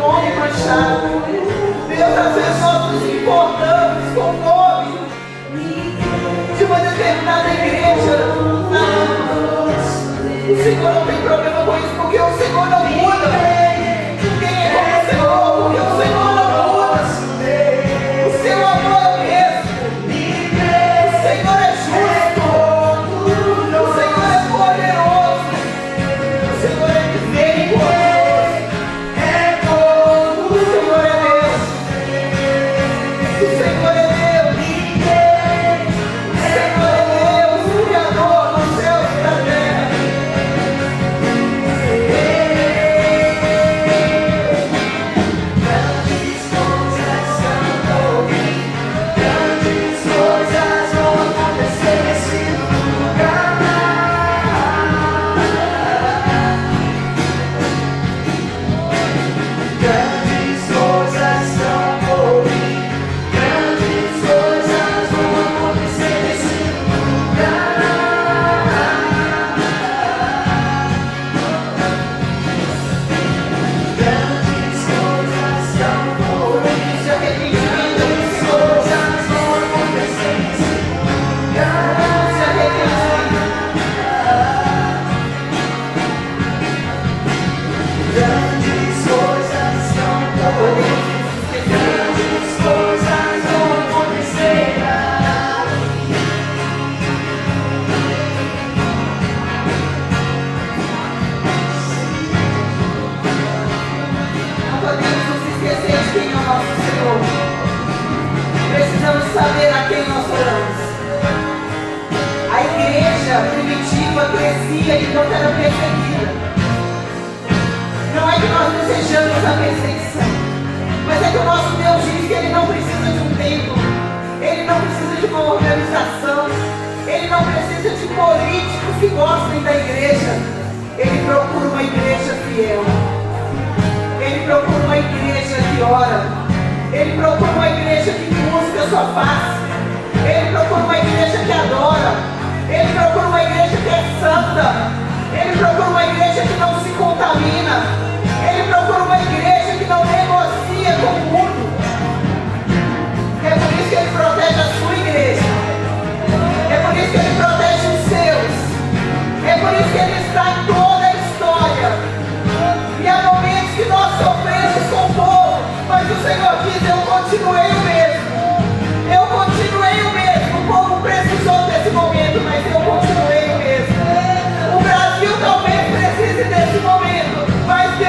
nome manchado. Deus, às vezes nós nos importamos com o nome de uma determinada igreja. Não. O Senhor não tem problema com isso, porque o Senhor não muda. Quem é como o Senhor? Porque o Senhor não muda. O seu amor é o mesmo. O Senhor é justo. O Senhor é poderoso. O Senhor é misericordioso. O Senhor é Deus. O Senhor é Deus. O Senhor é Deus, o Criador dos céus e da terra. Precisamos saber a quem nós oramos. A igreja primitiva crescia enquanto era perseguida. Não é que nós desejamos a perseguição, mas é que o nosso Deus diz que Ele não precisa de um templo, Ele não precisa de uma organização, Ele não precisa de políticos que gostem da igreja. Ele procura uma igreja fiel. Ele procura uma igreja que ora. Ele procura uma igreja que busca a sua face. Ele procura uma igreja que adora. Ele procura uma igreja que é santa. Ele procura uma igreja que não se contamina. Ele procura uma igreja que não negocia com o mundo. É por isso que Ele protege a sua igreja. É por isso que Ele protege os seus. É por isso que Ele está em toda a história. E há momentos que nós sofremos com o povo, mas o Senhor diz: eu continuei o mesmo. Eu continuei o mesmo. O povo precisou desse momento, mas eu continuei o mesmo. O Brasil talvez precise desse momento, mas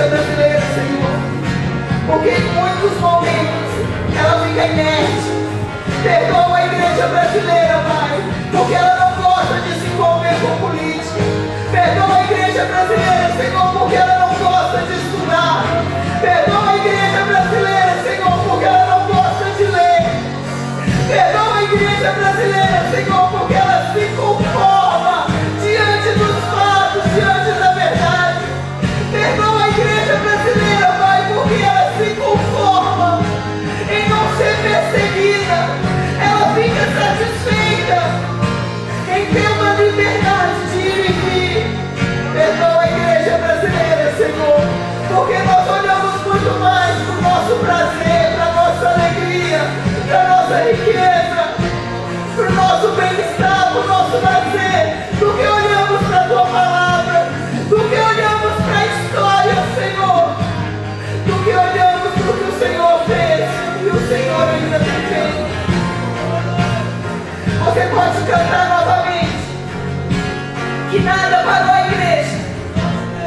igreja brasileira, Senhor. Porque em muitos momentos ela fica inerte. Perdoa a igreja brasileira, Pai, porque ela não gosta de se envolver com política. Perdoa a igreja brasileira, Senhor, porque ela não gosta de estudar. Perdoa a igreja brasileira, Senhor, porque ela não gosta de ler. Perdoa a igreja brasileira, Senhor, porque ela se conforma diante dos fatos, diante da verdade. Perdoa a igreja brasileira, Pai, porque ela se conforma em não ser perseguida. Ela fica satisfeita em ter uma liberdade de ir e vir. Perdoa a igreja brasileira, Senhor, porque nós olhamos muito mais para o nosso prazer, para a nossa alegria, para a nossa riqueza, para o nosso bem-estar, para o nosso prazer, do que olhamos para a Tua palavra, do que olhamos para a história, Senhor, do que olhamos para o que o Senhor fez e o Senhor ainda tem feito. Você pode cantar novamente que nada parou a igreja.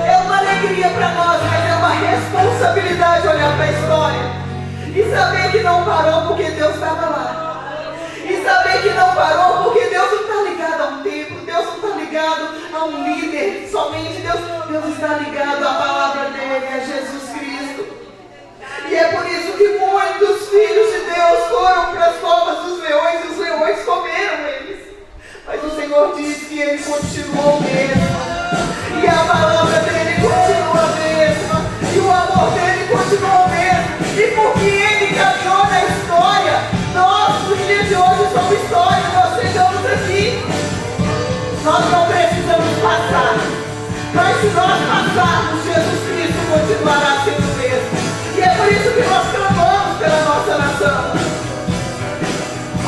É uma alegria para nós, mas é uma responsabilidade olhar para a história e saber que não parou porque Deus estava lá. E saber que não parou porque Deus não está ligado a um tempo, Deus não está ligado a um líder somente. Deus está ligado à palavra dele, a Jesus Cristo. E é por isso que muitos filhos de Deus foram para as covas dos leões e os leões comeram eles. Mas o Senhor diz que ele continuou mesmo. E a palavra dele continua a mesma. E o amor dele continua o mesmo. E porque ele caminhou na história, nós, no dia de hoje, somos história. Nós chegamos aqui. Nós não precisamos passar. Mas se nós passarmos, Jesus Cristo continuará sendo o mesmo. E é por isso que nós clamamos pela nossa nação.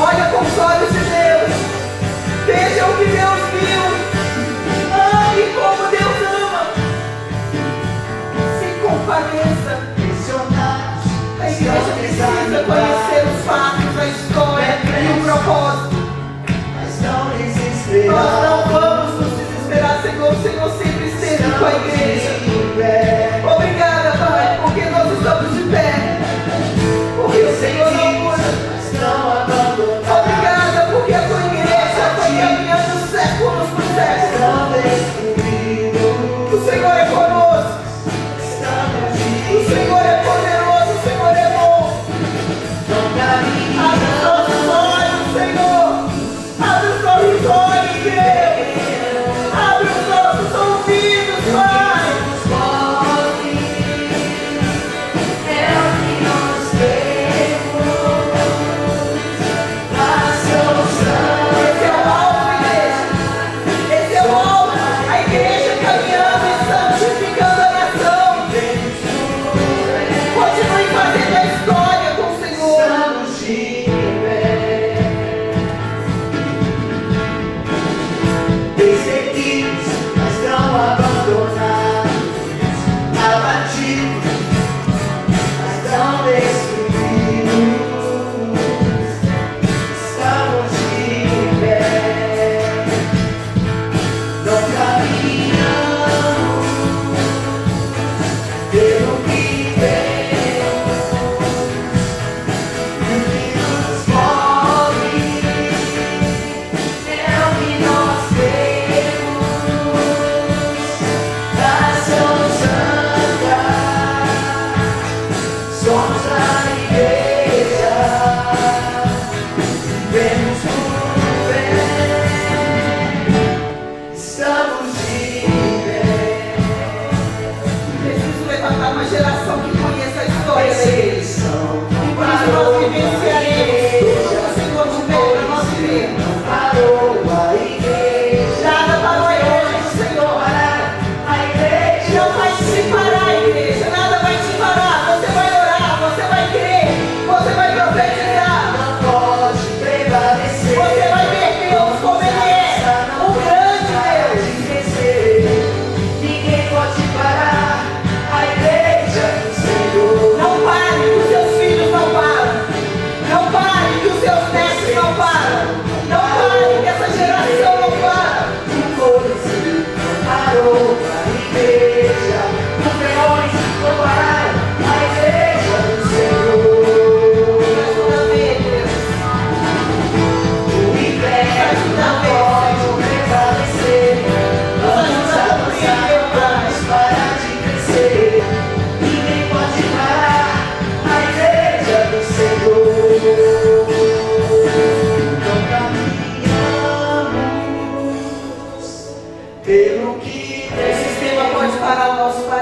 Olha com os olhos de Deus. Veja o que Deus viu. Ame como Deus ama. Se compadeça. A igreja precisa conhecer os fatos, a história e o propósito. Nós não vamos nos desesperar, Senhor. O Senhor sempre esteve com a igreja. Obrigada, Pai, porque nós estamos de pé. Porque o Senhor não muda. Obrigada, porque a tua igreja foi caminhando séculos por séculos. O Senhor é conosco. O Senhor é poderoso, o Senhor é bom. Abre os nossos olhos, Senhor. Abre os nossos olhos, Deus. Abre os nossos ouvidos, Pai.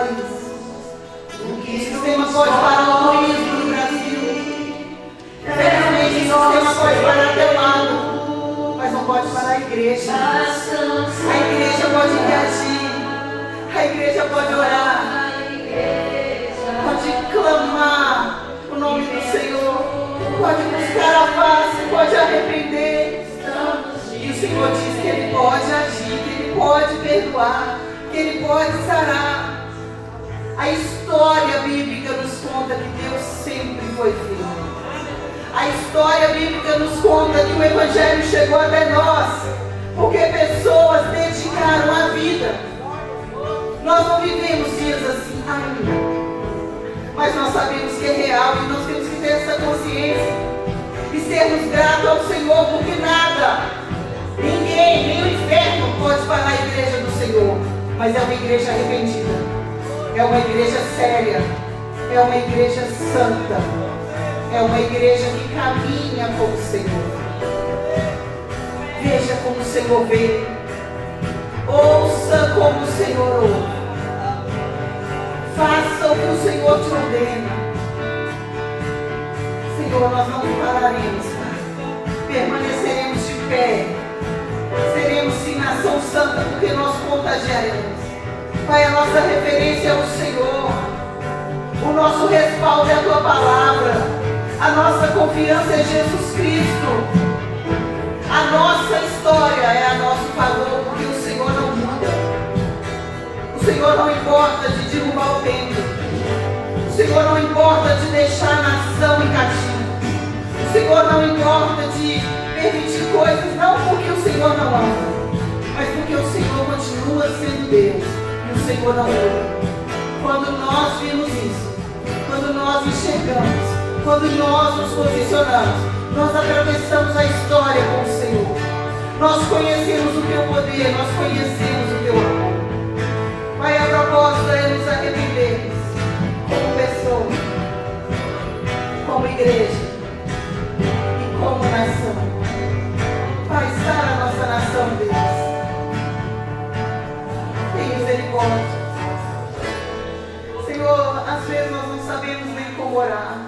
país. O sistema pode parar o turismo no Brasil. Infelizmente, o sistema pode parar teu lado, mas não pode parar a igreja. A igreja pode reagir. A igreja pode orar. Pode clamar o nome do Senhor. Pode buscar a face, pode arrepender. E o Senhor diz que Ele pode agir, que Ele pode perdoar, que Ele pode sarar. A história bíblica nos conta que Deus sempre foi fiel. A história bíblica nos conta que o Evangelho chegou até nós, porque pessoas dedicaram a vida. Nós não vivemos dias assim ainda, mas nós sabemos que é real e nós temos que ter essa consciência e sermos gratos ao Senhor, porque nada, ninguém, nem o inferno pode parar a igreja do Senhor, mas é uma igreja arrependida. É uma igreja séria, é uma igreja santa, é uma igreja que caminha com o Senhor. Veja como o Senhor vê, ouça como o Senhor ouve, faça o que o Senhor te ordena. Senhor, nós não pararemos, Pai, permaneceremos de pé, seremos sim nação santa, porque nós contagiaremos. Pai, a nossa referência é o Senhor, o nosso respaldo é a Tua palavra, a nossa confiança é Jesus Cristo, a nossa história é a nosso favor, porque o Senhor não muda, o Senhor não importa de derrubar o templo, o Senhor não importa de deixar a nação em cativo, o Senhor não importa de permitir coisas, não porque o Senhor não ama, mas porque o Senhor continua sendo Deus. O Senhor não muda. Quando nós vimos isso, quando nós enxergamos, quando nós nos posicionamos, nós atravessamos a história com o Senhor. Nós conhecemos o Teu poder, nós conhecemos o Teu amor. Pai, a proposta é nos arrependermos como pessoa, como igreja e como nação. Pai, sara a nossa nação, Deus. Misericórdia. Senhor, às vezes nós não sabemos nem como orar.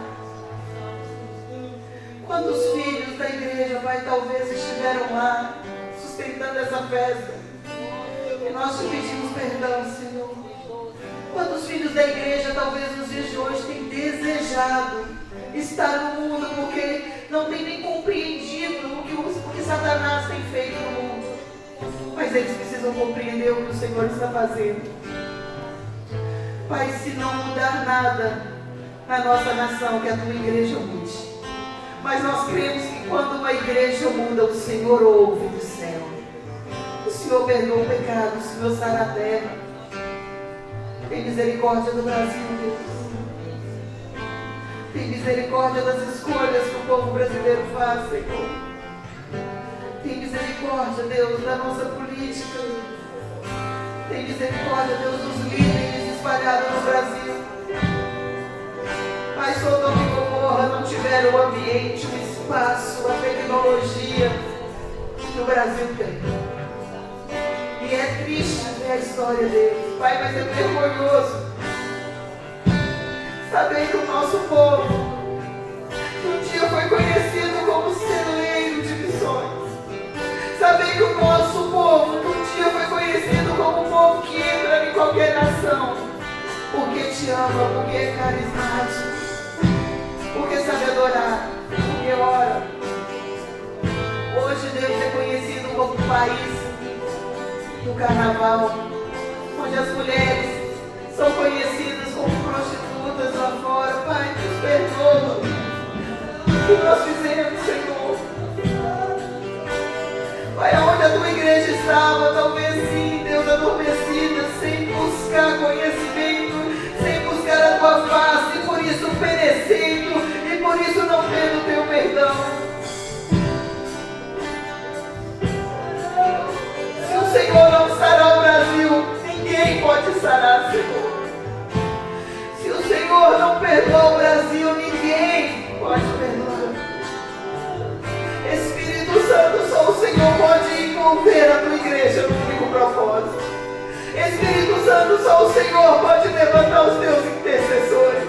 Quantos filhos da igreja, Pai, talvez estiveram lá sustentando essa festa e nós te pedimos perdão, Senhor. Quantos filhos da igreja talvez nos dias de hoje têm desejado estar no mundo porque não tem nem compreendido o que Satanás tem feito no mundo, mas eles precisam compreender o que o Senhor está fazendo. Pai, se não mudar nada na nossa nação, que a Tua igreja mude. Mas nós cremos que quando uma igreja muda, o Senhor ouve do céu. O Senhor perdoa o pecado, o Senhor sara a terra. Tem misericórdia do Brasil, Deus. Tem misericórdia das escolhas que o povo brasileiro faz, Senhor. Tem misericórdia, Deus, da nossa política. Tem misericórdia, Deus, dos líderes espalhados no Brasil. Pai, Sodoma e Gomorra não tiveram o ambiente, o espaço, a tecnologia que o Brasil tem. E é triste ver a história deles. Pai, mas é vergonhoso saber que o nosso povo um dia foi conhecido como celeiro de missões. Saber que o nosso povo um dia foi conhecido como um povo que entra em qualquer nação, porque te ama, porque é carismático, porque sabe adorar, porque ora. Hoje Deus é conhecido como um país do carnaval, onde as mulheres são conhecidas como prostitutas lá fora. Pai, nos perdoa o que nós fizemos, Senhor. Pai, aonde a Tua igreja estava, talvez sim, Deus, adormecida, sem buscar conhecimento, sem buscar a Tua face, e por isso perecendo, e por isso não tendo o Teu perdão. Se o Senhor não sarar o Brasil, ninguém pode sarar, Senhor. Se o Senhor não perdoa o Brasil, ninguém pode perdoar. Espírito Santo, só o Senhor pode envolver a Tua igreja no único propósito. Espírito Santo, só o Senhor pode levantar os teus intercessores.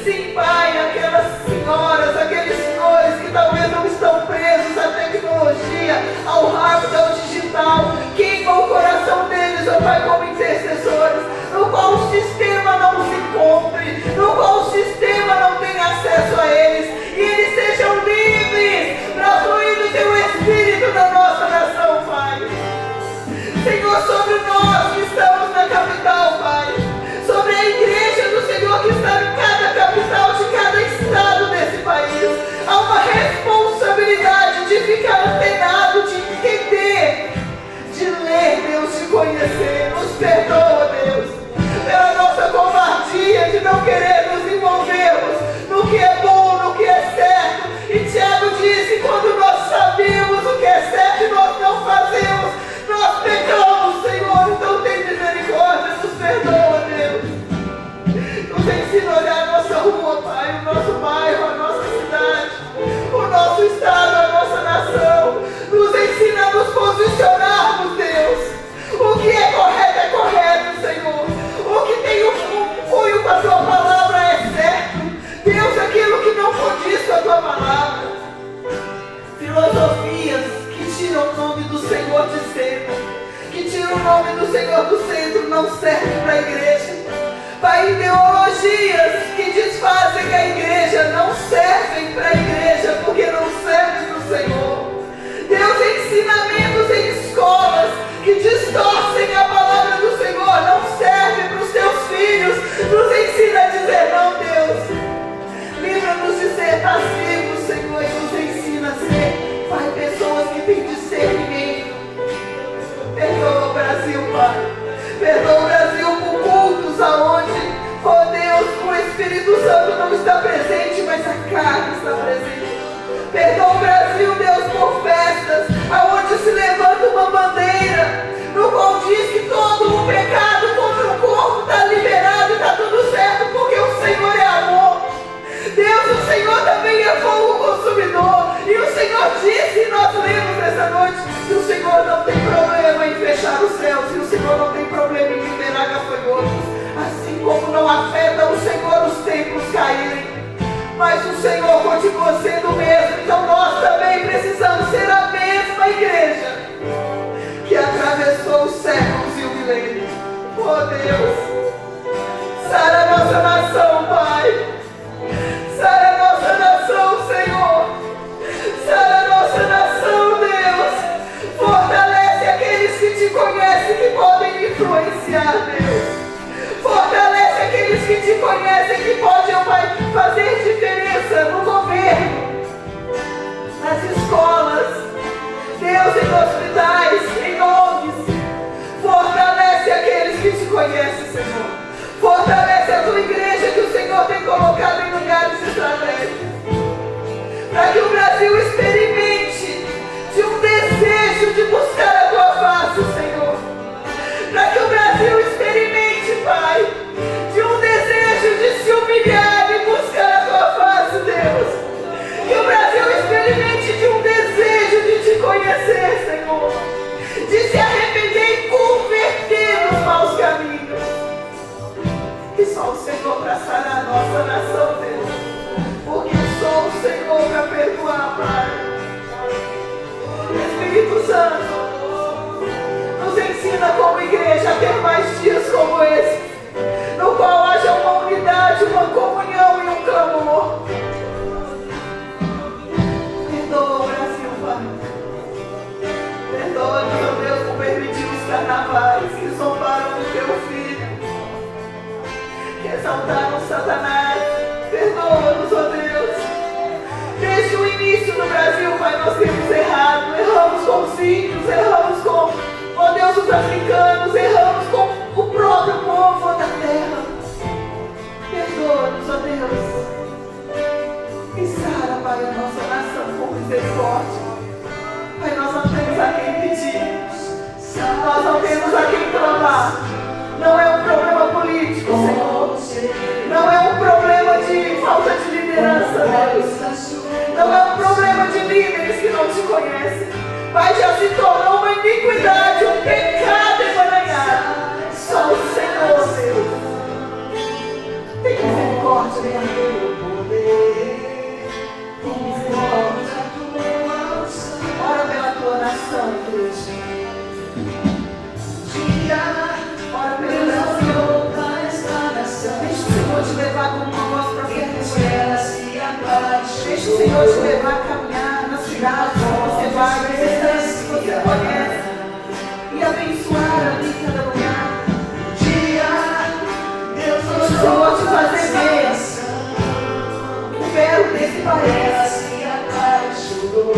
Sim, Pai, aquelas senhoras, aqueles senhores que talvez não estão presos à tecnologia, ao rápido, ao digital, queima o coração deles, ó Pai, como intercessores, no qual o sistema não se compre, no qual o sistema não tem acesso a eles, e eles sejam livres para fluir do teu Espírito na nossa nação, Pai. Senhor, sobre nós que estamos na capital, Pai, sobre a igreja do Senhor que está em cada capital de cada estado desse país, há uma responsabilidade de ficar antenado, de entender, de ler, Deus, de conhecer. Nos perdoa, Deus, pela nossa covardia de não querer nos envolvermos no que é bom, no que é certo. E Tiago disse, quando nós sabemos o que é certo e nós não fazemos, nós pecamos, Senhor. Então tem misericórdia, nos perdoa, Deus. Nos ensina a olhar a nossa rua, Pai, o nosso bairro, a nossa cidade, o nosso estado, a nossa nação. Nos ensina a nos posicionarmos, Deus. O que é correto, Senhor. O que tem um cunho com a Tua palavra é certo. Deus, aquilo que não condiz com a Tua palavra. Filosofias que tiram o nome do Senhor de centro, que tiram o nome do Senhor do centro, não servem para a igreja. Pai, ideologias que desfazem a igreja não servem para a igreja, porque não servem para o Senhor. Deus, ensinamentos em escolas que distorcem a palavra do Senhor não servem para os teus filhos. Nos ensina a dizer não, Deus. Livra-nos de ser passivos, Senhor, e nos ensina a ser, Pai, pessoas que têm discernimento. Perdoa o Brasil, Pai. Perdoa o Brasil por cultos aonde, oh Deus, o Espírito Santo não está presente, mas a carne está presente. Perdoa o Brasil, Deus, por festas aonde se levanta uma bandeira no qual diz que todo o pecado contra o corpo está liberado e está tudo certo, porque o Senhor é amor. Deus, o Senhor também é fogo consumidor. E o Senhor disse, e nós lemos nessa noite, que o Senhor não tem problema em fechar os céus, e o Senhor não tem problema em liberar gafanhotos. Assim como não afeta o Senhor os templos caírem, mas o Senhor continua sendo o mesmo. Então nós também precisamos ser a mesma igreja que atravessou os séculos e o milênio. Oh Deus, sara a nossa nação, Pai. Sara a nossa nação, Senhor. Sara a nossa nação, Deus. Fortalece aqueles que te conhecem, que podem influenciar, Deus. Fortalece aqueles que te conhecem, que podem, Pai, fazer diferença no governo, nas escolas, Deus, em hospitais, em ONGs. Fortalece aqueles que te conhecem, Senhor. Fortalece a tua igreja que o Senhor tem colocado em lugares estratégicos, para que o Brasil experimente de um desejo de buscar a tua face, Senhor. Para que o Brasil experimente, Pai, de um desejo de se humilhar e buscar a tua face, Deus. Que o Brasil experimente de um desejo de te conhecer, Senhor. De se arrepender e converter nos maus caminhos. Que só o Senhor para sarar a nossa nação, Deus. Porque só o Senhor para perdoar, Pai. Espírito Santo, nos ensina como igreja a ter mais dias como esse, no qual haja uma unidade, uma comunhão e um clamor. Perdoa o Brasil, Pai. Perdoa-nos, meu Deus, por permitir os carnavais que zombaram do teu filho, que exaltaram Satanás. Perdoa-nos, ó Deus. Desde o início do Brasil, Pai, nós temos errado. Erramos com os índios, erramos com, ó Deus, os africanos, erramos com o próprio povo da terra. Perdoa-nos, ó Deus. E sara, Pai, a nossa nação com misericórdia. Pai, nós não temos a quem pedir, nós não temos a quem clamar. Não é um problema político, Senhor. Não é um problema de falta de liderança, Deus. Não é um problema de líderes que não te conhecem. Pai, já se tornou uma iniquidade, um pecado emaranhado. Senhor te levar como uma voz profética. ela se apaixonou. Deixa o Senhor te levar a caminhar na cidade que você vai, nos instantes que você conhece, e abençoar ali em cada lugar. Deus Deixa o Senhor te fazer ver o belo desse país. ela se apaixonou.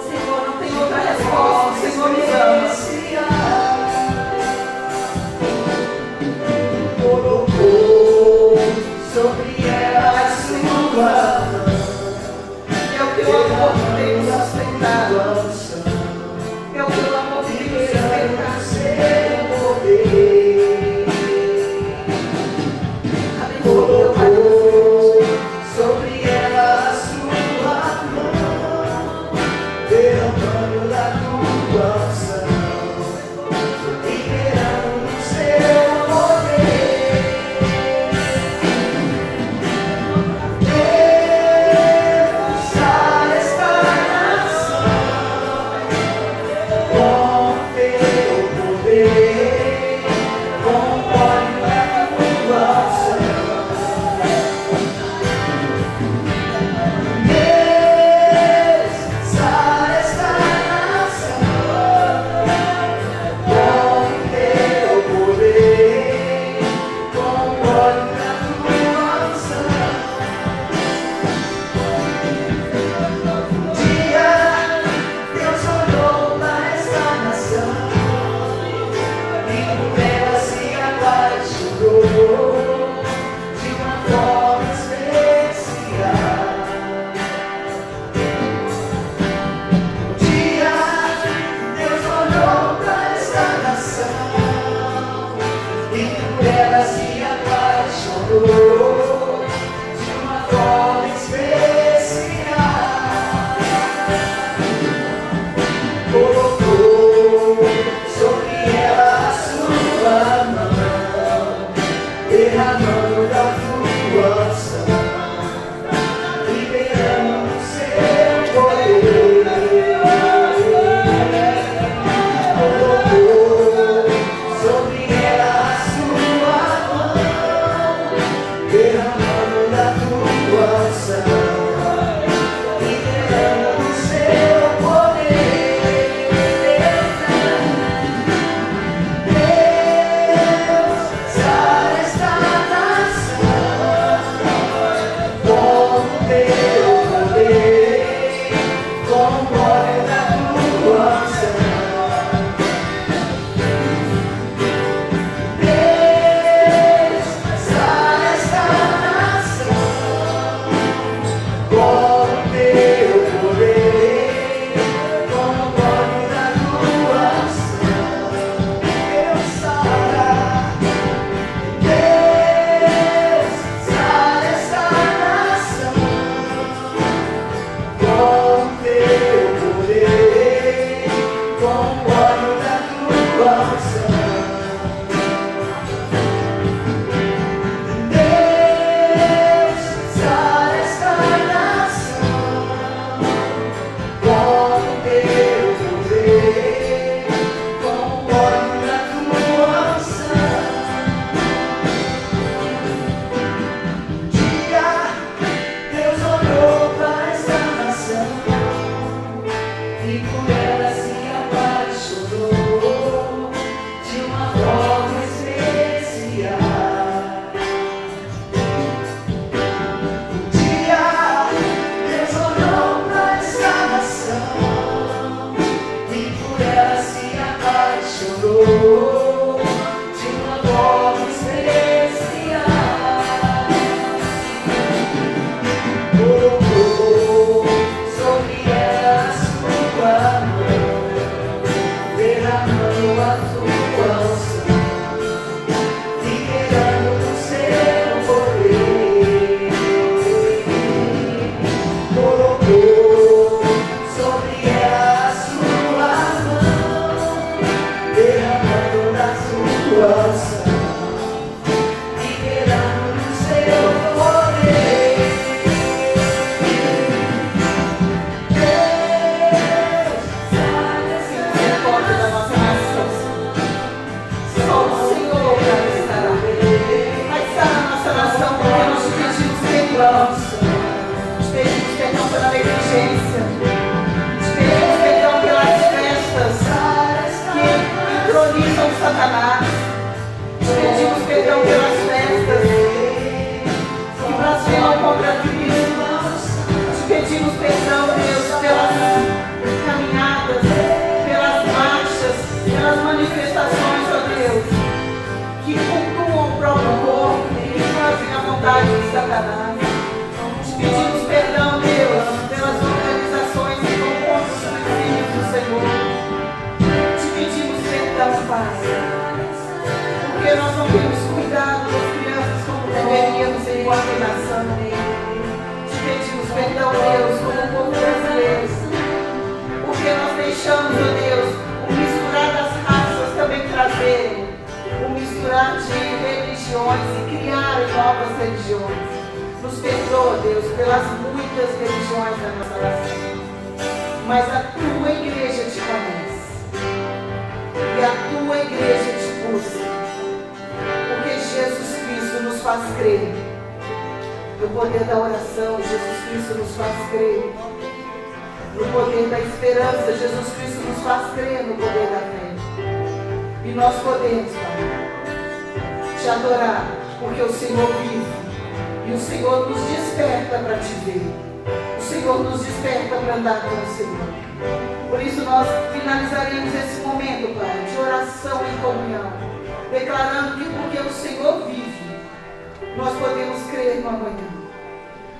Senhor, não tem outra resposta. O Senhor nos ama. Colocou sobre ela a sua mão. É o teu amor que tem nos sustentado. É o teu amor que tem nos sustentado. Seu poder Abençoa o teu Pai. colocou sobre ela a sua mão. Te pedimos perdão pela negligência. Te pedimos perdão pelas festas que entronizam Satanás. Te pedimos perdão pelas festas que blasfemam contra Cristo. Te pedimos perdão, Deus, pelas caminhadas, pelas marchas, pelas manifestações, ó Deus, que cultuam o próprio corpo e fazem a vontade de Satanás. Te pedimos perdão, Deus, pelas organizações que vão contra os princípios do Senhor. Te pedimos perdão, Pai, porque nós não temos cuidado das crianças como deveríamos em coordenação. Te pedimos perdão, Deus, como um povo brasileiro, porque nós deixamos, ó Deus, o misturar das raças também trazerem o misturar de religiões e criar novas religiões. Nos perdoa, Deus, pelas muitas religiões da nossa nação, mas a tua igreja te conhece e a tua igreja te busca, porque Jesus Cristo nos faz crer no poder da oração. Jesus Cristo nos faz crer no poder da esperança. Jesus Cristo nos faz crer no poder da fé. E nós podemos, Pai, te adorar, porque o Senhor vive. E o Senhor nos desperta para te ver. O Senhor nos desperta para andar com o Senhor. Por isso nós finalizaremos esse momento, Pai, de oração e comunhão, declarando que porque o Senhor vive, nós podemos crer no amanhã.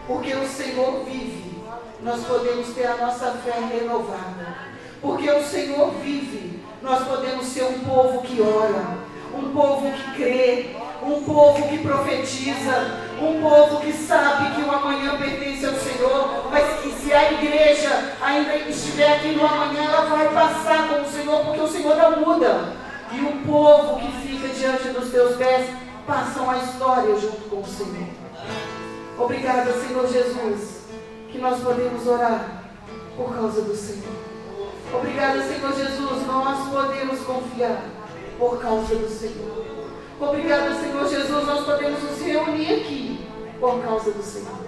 Porque o Senhor vive, nós podemos ter a nossa fé renovada. Porque o Senhor vive, nós podemos ser um povo que ora, um povo que crê, um povo que profetiza, um povo que sabe que o amanhã pertence ao Senhor, mas que se a igreja ainda estiver aqui no amanhã, ela vai passar com o Senhor, porque o Senhor não muda. E o povo que fica diante dos teus pés passam a história junto com o Senhor. Obrigada, Senhor Jesus, que nós podemos orar por causa do Senhor. Obrigada, Senhor Jesus, nós podemos confiar por causa do Senhor. Obrigada, Senhor Jesus, nós podemos nos reunir aqui por causa do Senhor.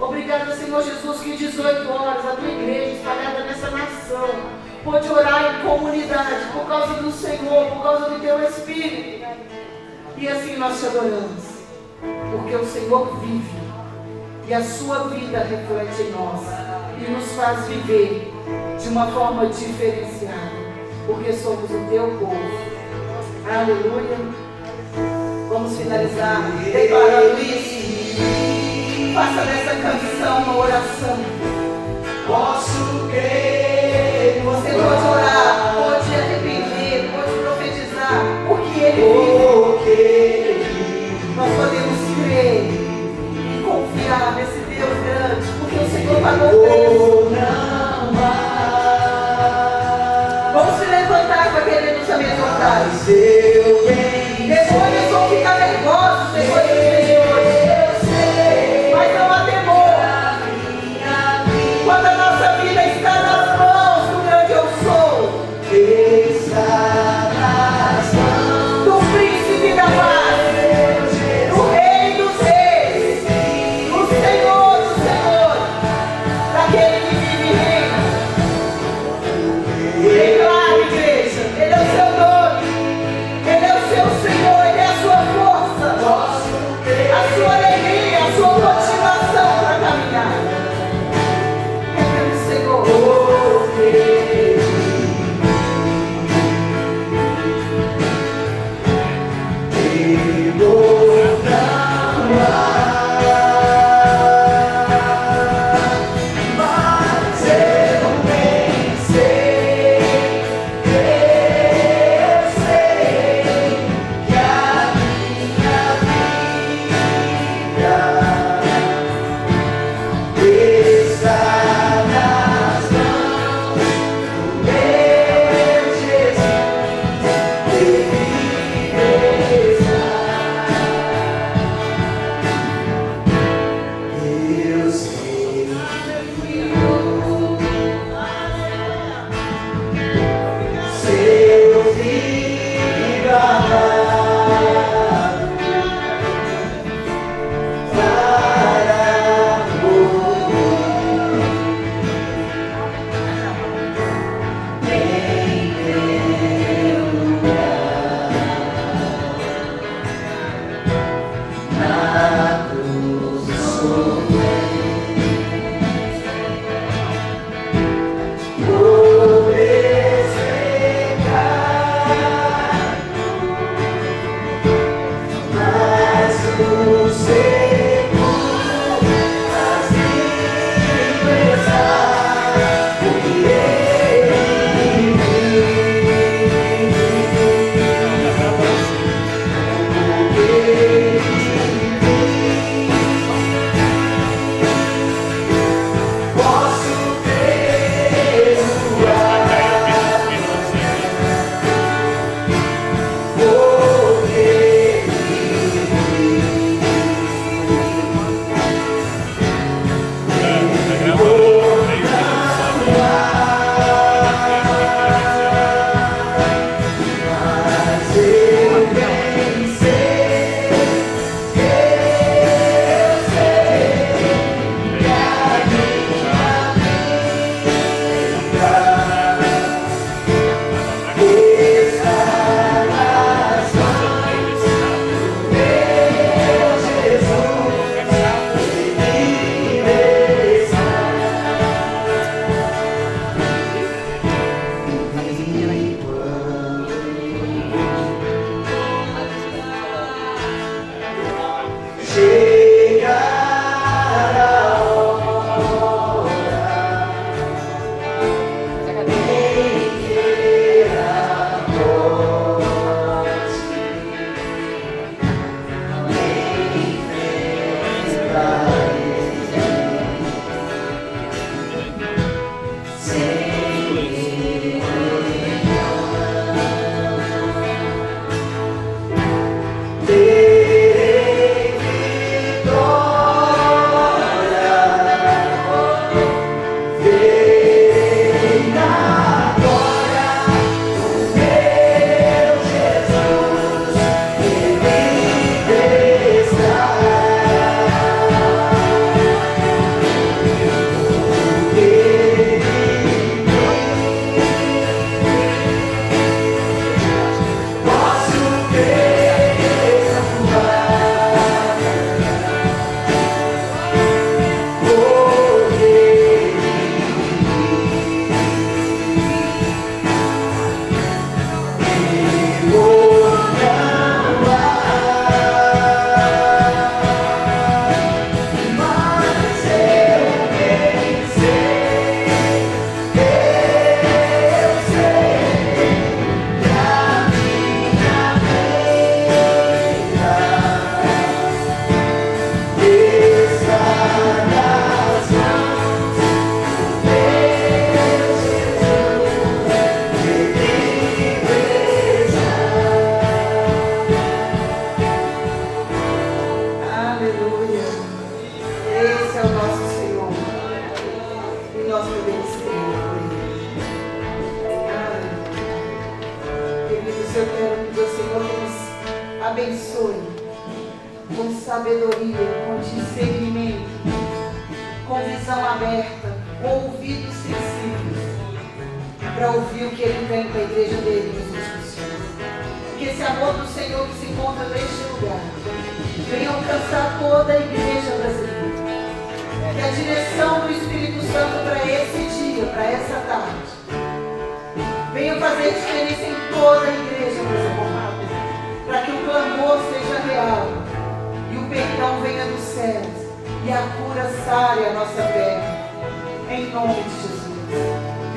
Obrigada, Senhor Jesus, que 18 horas a tua igreja espalhada nessa nação pode orar em comunidade por causa do Senhor, por causa do teu Espírito. E assim nós te adoramos, porque o Senhor vive e a sua vida reflete em nós e nos faz viver de uma forma diferenciada, porque somos o teu povo. Aleluia. Vamos finalizar declarando isso. Faça dessa canção uma oração. Posso crer. Você pode orar, pode arrepender, pode profetizar, porque Ele vive. Nós podemos crer e confiar nesse Deus grande, porque o Senhor pagou o preço. Vamos se levantar com aquele nos amedrontados. Demônios vão ficar nervosos depois dos senhores, mas não há temor. Quando a nossa vida está nas mãos do grande eu sou, do príncipe da paz, do rei dos reis, do Senhor dos senhores, daquele que vive e reina. Declare, igreja, Ele é o seu nome, Ele é o seu Senhor, Ele é a sua força, a sua alegria, a sua motivação para caminhar. É pelo Senhor.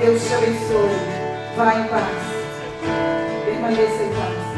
Deus te abençoe. Vá em paz. Permaneça em paz.